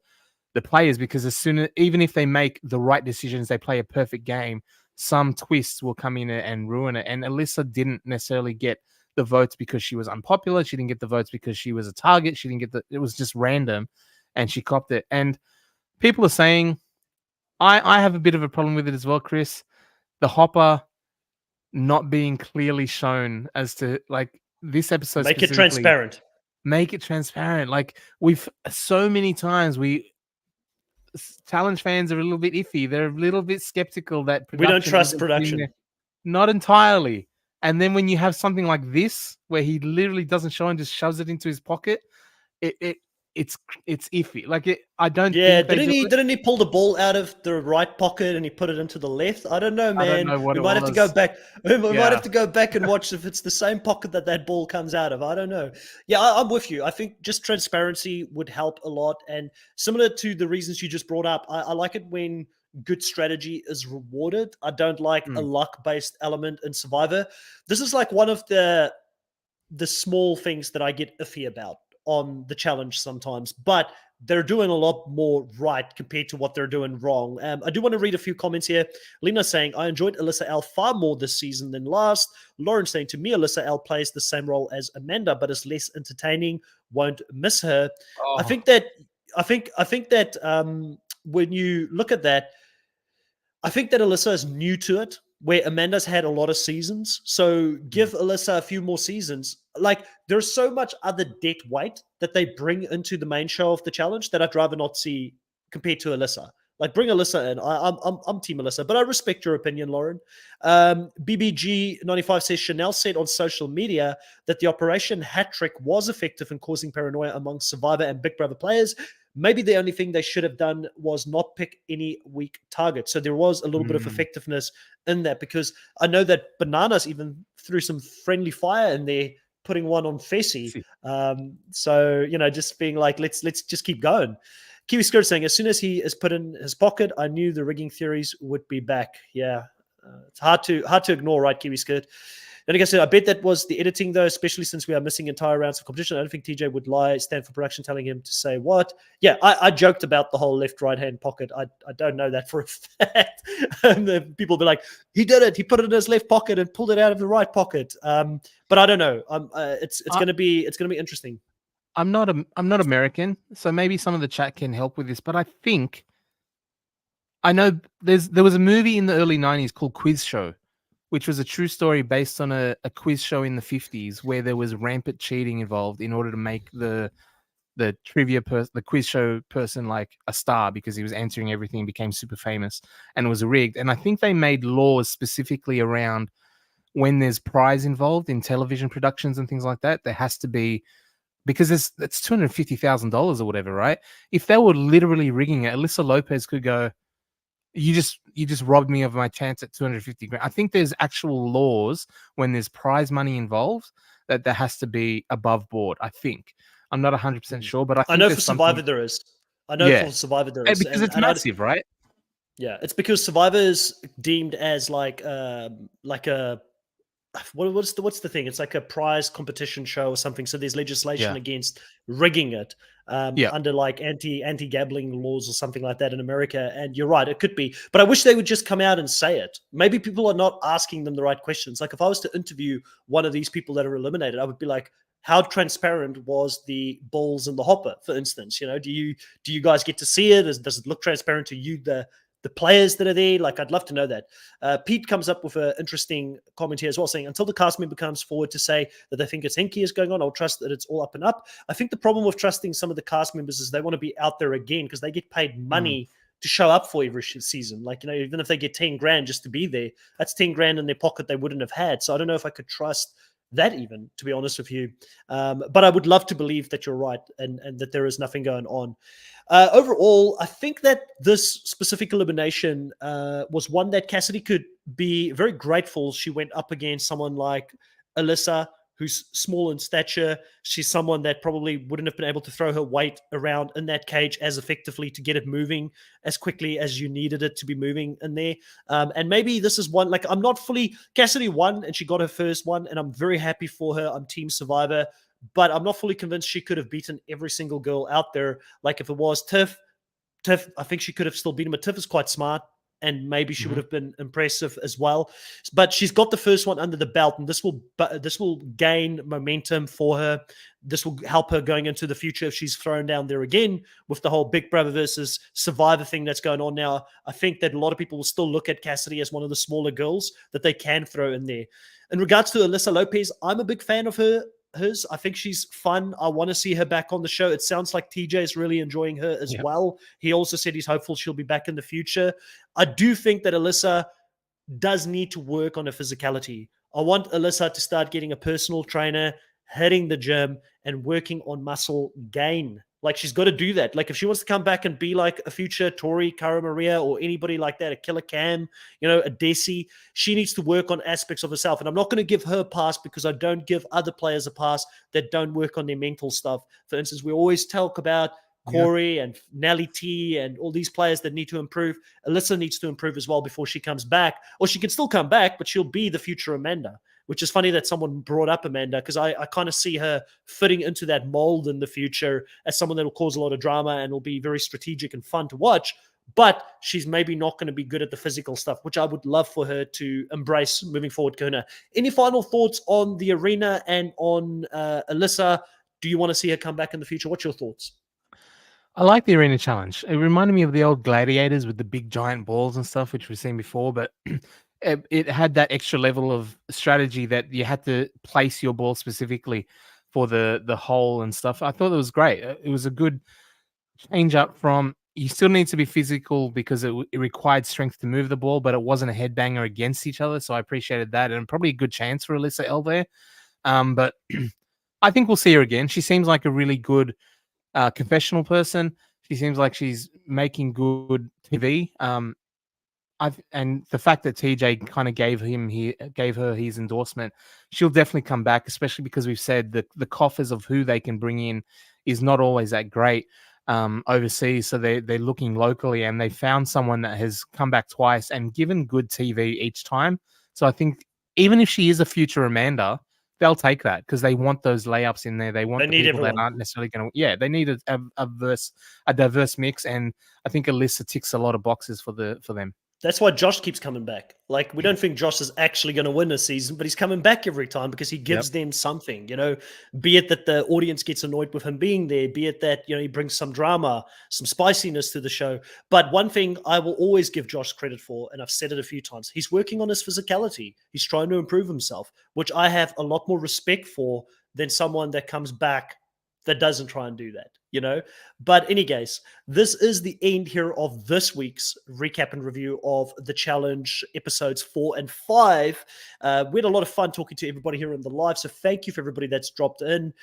players, because even if they make the right decisions, they play a perfect game, some twists will come in and ruin it. And Alyssa didn't necessarily get the votes because she was unpopular. She didn't get the votes because she was a target. She didn't get it was just random, and she copped it. And people are saying, I have a bit of a problem with it as well, Chris. The Hopper not being clearly shown as to, like, this episode. Make it transparent. Make it transparent. Like, so many times challenge fans are a little bit iffy. They're a little bit skeptical that we don't trust production. Not entirely. And then when you have something like this, where he literally doesn't show and just shoves it into his pocket, it's iffy. Like I don't. Yeah, didn't he pull the ball out of the right pocket and he put it into the left? I don't know, man. I don't know what we might have to go back. We might have to go back and watch if it's the same pocket that ball comes out of. I don't know. Yeah, I'm with you. I think just transparency would help a lot, and similar to the reasons you just brought up, I like it when good strategy is rewarded. I don't like a luck-based element in Survivor. This is like one of the small things that I get iffy about on the challenge sometimes, but they're doing a lot more right compared to what they're doing wrong. I do want to read a few comments here. Lena saying, I enjoyed Alyssa L far more this season than last. Lauren saying, to me, Alyssa L plays the same role as Amanda, but is less entertaining. Won't miss her. Oh. I think that when you look at that, I think that Alyssa is new to it, where Amanda's had a lot of seasons. So give Alyssa a few more seasons. Like, there's so much other dead weight that they bring into the main show of the challenge that I'd rather not see compared to Alyssa. Like, bring Alyssa in. I'm Team Alyssa, but I respect your opinion, Lauren. BBG95 says, Chanel said on social media that the Operation Hat Trick was effective in causing paranoia among Survivor and Big Brother players. Maybe the only thing they should have done was not pick any weak targets. So there was a little bit of effectiveness in that, because I know that Bananas even threw some friendly fire in there, putting one on Fessy. So, just being like, let's just keep going. Kiwi Skirt saying, as soon as he is put in his pocket, I knew the rigging theories would be back. Yeah, it's hard to ignore, right, Kiwi Skirt? And like I said, I bet that was the editing, though, especially since we are missing entire rounds of competition. I don't think TJ would stand for production telling him to say what. Yeah, I joked about the whole left-right-hand pocket. I don't know that for a fact. And people will be like, he did it. He put it in his left pocket and pulled it out of the right pocket. But I don't know. It's going to be interesting. I'm not American, so maybe some of the chat can help with this. But I know there was a movie in the early 90s called Quiz Show, which was a true story based on a quiz show in the 50s where there was rampant cheating involved in order to make the quiz show person like a star, because he was answering everything, became super famous, and it was rigged. And I think they made laws specifically around when there's prize involved in television productions and things like that. There has to be, because it's $250,000 or whatever, right? If they were literally rigging it, Alyssa Lopez could go, you just robbed me of my chance at 250 grand. I think there's actual laws when there's prize money involved that there has to be above board. I think I'm not 100% Mm. sure, but I I think know for there's something. Survivor there is. I know Yeah, for Survivor there and is, because it's and I, massive, right? yeah, it's because Survivor is deemed as like a what's the thing? It's like a prize competition show or something. So there's legislation Yeah, against rigging it yeah, under like anti gambling laws or something like that in America. And you're right, it could be. But I wish they would just come out and say it. Maybe people are not asking them the right questions. Like if I was to interview one of these people that are eliminated, I would be like, how transparent was the balls in the hopper, for instance? Do you guys get to see it? Does it look transparent to you, the players that are there? Like, I'd love to know that. Pete comes up with an interesting comment here as well, saying, until the cast member comes forward to say that they think it's hinky is going on, I'll trust that it's all up and up. I think the problem with trusting some of the cast members is they want to be out there again because they get paid mm, money to show up for every season. Like, even if they get 10 grand just to be there, that's 10 grand in their pocket they wouldn't have had. So I don't know if I could trust that, even, to be honest with you. But I would love to believe that you're right, and that there is nothing going on. Overall, I think that this specific elimination was one that Cassidy could be very grateful she went up against someone like Alyssa, who's small in stature. She's someone that probably wouldn't have been able to throw her weight around in that cage as effectively to get it moving as quickly as you needed it to be moving in there. And maybe this is one, like, I'm not fully, Cassidy won and she got her first one, and I'm very happy for her. I'm Team Survivor, but I'm not fully convinced she could have beaten every single girl out there. Like if it was Tiff, I think she could have still beaten him, but Tiff is quite smart, and maybe she would mhm. have been impressive as well. But she's got the first one under the belt, and this will gain momentum for her. This will help her going into the future if she's thrown down there again with the whole Big Brother versus Survivor thing that's going on now. I think that a lot of people will still look at Cassidy as one of the smaller girls that they can throw in there. In regards to Alyssa Lopez, I'm a big fan of hers. I think she's fun. I want to see her back on the show. It sounds like TJ is really enjoying her as Yep. well. He also said he's hopeful she'll be back in the future. I do think that Alyssa does need to work on her physicality. I want Alyssa to start getting a personal trainer, hitting the gym, and working on muscle gain. Like, she's got to do that. Like, if she wants to come back and be like a future Tori, Cara Maria, or anybody like that, a Killer Cam, a Desi, she needs to work on aspects of herself. And I'm not going to give her a pass because I don't give other players a pass that don't work on their mental stuff. For instance, we always talk about Yeah. Corey and Nelly T and all these players that need to improve. Alyssa needs to improve as well before she comes back. Or she can still come back, but she'll be the future Amanda, which is funny that someone brought up Amanda, because I kind of see her fitting into that mold in the future as someone that will cause a lot of drama and will be very strategic and fun to watch. But she's maybe not going to be good at the physical stuff, which I would love for her to embrace moving forward, Kuna. Any final thoughts on the arena and on Alyssa? Do you want to see her come back in the future? What's your thoughts? I like the arena challenge. It reminded me of the old gladiators with the big giant balls and stuff, which we've seen before, but it had that extra level of strategy that you had to place your ball specifically for the hole and stuff. I thought it was great. It was a good change up from you still need to be physical because it required strength to move the ball, but it wasn't a headbanger against each other. So I appreciated that, and probably a good chance for Alyssa L there. But I think we'll see her again. She seems like a really good confessional person. She seems like she's making good TV. And the fact that TJ kind of gave her his endorsement, she'll definitely come back, especially because we've said that the coffers of who they can bring in is not always that great overseas. So they're looking locally, and they found someone that has come back twice and given good TV each time. So I think even if she is a future Amanda, they'll take that because they want those layups in there. They want They the need people that everyone. aren't necessarily going to. Yeah, they need a diverse mix, and I think Alyssa ticks a lot of boxes for them. That's why Josh keeps coming back. Like, we don't think Josh is actually going to win a season, but he's coming back every time because he Yep. gives them something, be it that the audience gets annoyed with him being there, be it that, he brings some drama, some spiciness to the show. But one thing I will always give Josh credit for, and I've said it a few times, he's working on his physicality. He's trying to improve himself, which I have a lot more respect for than someone that comes back that doesn't try and do that. you know. But any case, this is the end here of this week's recap and review of the challenge episodes 4 and 5. We had a lot of fun talking to everybody here in the live, so thank you for everybody that's dropped in.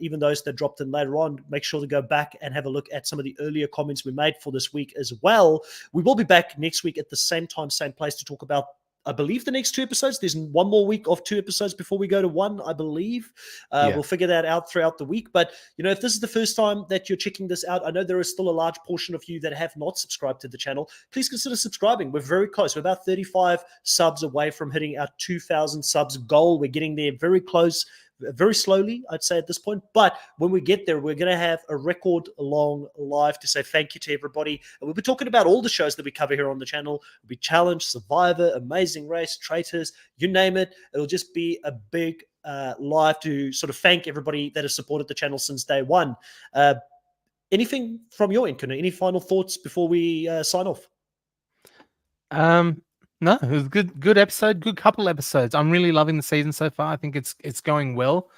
Even those that dropped in later on, make sure to go back and have a look at some of the earlier comments we made for this week as well. We will be back next week at the same time, same place, to talk about, I believe, the next 2 episodes. There's one more week of 2 episodes before we go to 1, I believe. Yeah. We'll figure that out throughout the week. But, if this is the first time that you're checking this out, I know there is still a large portion of you that have not subscribed to the channel. Please consider subscribing. We're very close. We're about 35 subs away from hitting our 2,000 subs goal. We're getting there very close. Very slowly, I'd say, at this point. But when we get there, we're going to have a record-long live to say thank you to everybody. And we'll be talking about all the shows that we cover here on the channel. It'll be Challenge, Survivor, Amazing Race, Traitors, you name it. It'll just be a big live to sort of thank everybody that has supported the channel since day one. Anything from your end, Kuna? Any final thoughts before we sign off? No, it was a good episode, good couple episodes. I'm really loving the season so far. I think it's going well,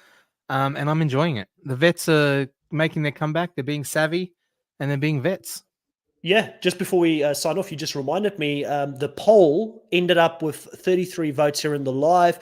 and I'm enjoying it. The vets are making their comeback. They're being savvy, and they're being vets. Yeah, just before we sign off, you just reminded me, the poll ended up with 33 votes here in the live.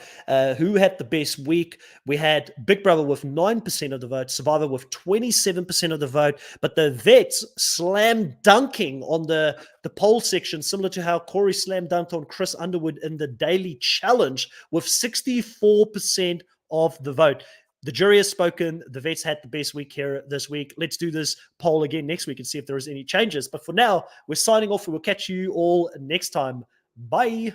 Who had the best week? We had Big Brother with 9% of the vote, Survivor with 27% of the vote, but the vets slam dunking on the poll section, similar to how Corey slam dunked on Chris Underwood in the daily challenge with 64% of the vote. The jury has spoken. The vets had the best week here this week. Let's do this poll again next week and see if there is any changes. But for now, we're signing off. We will catch you all next time. Bye.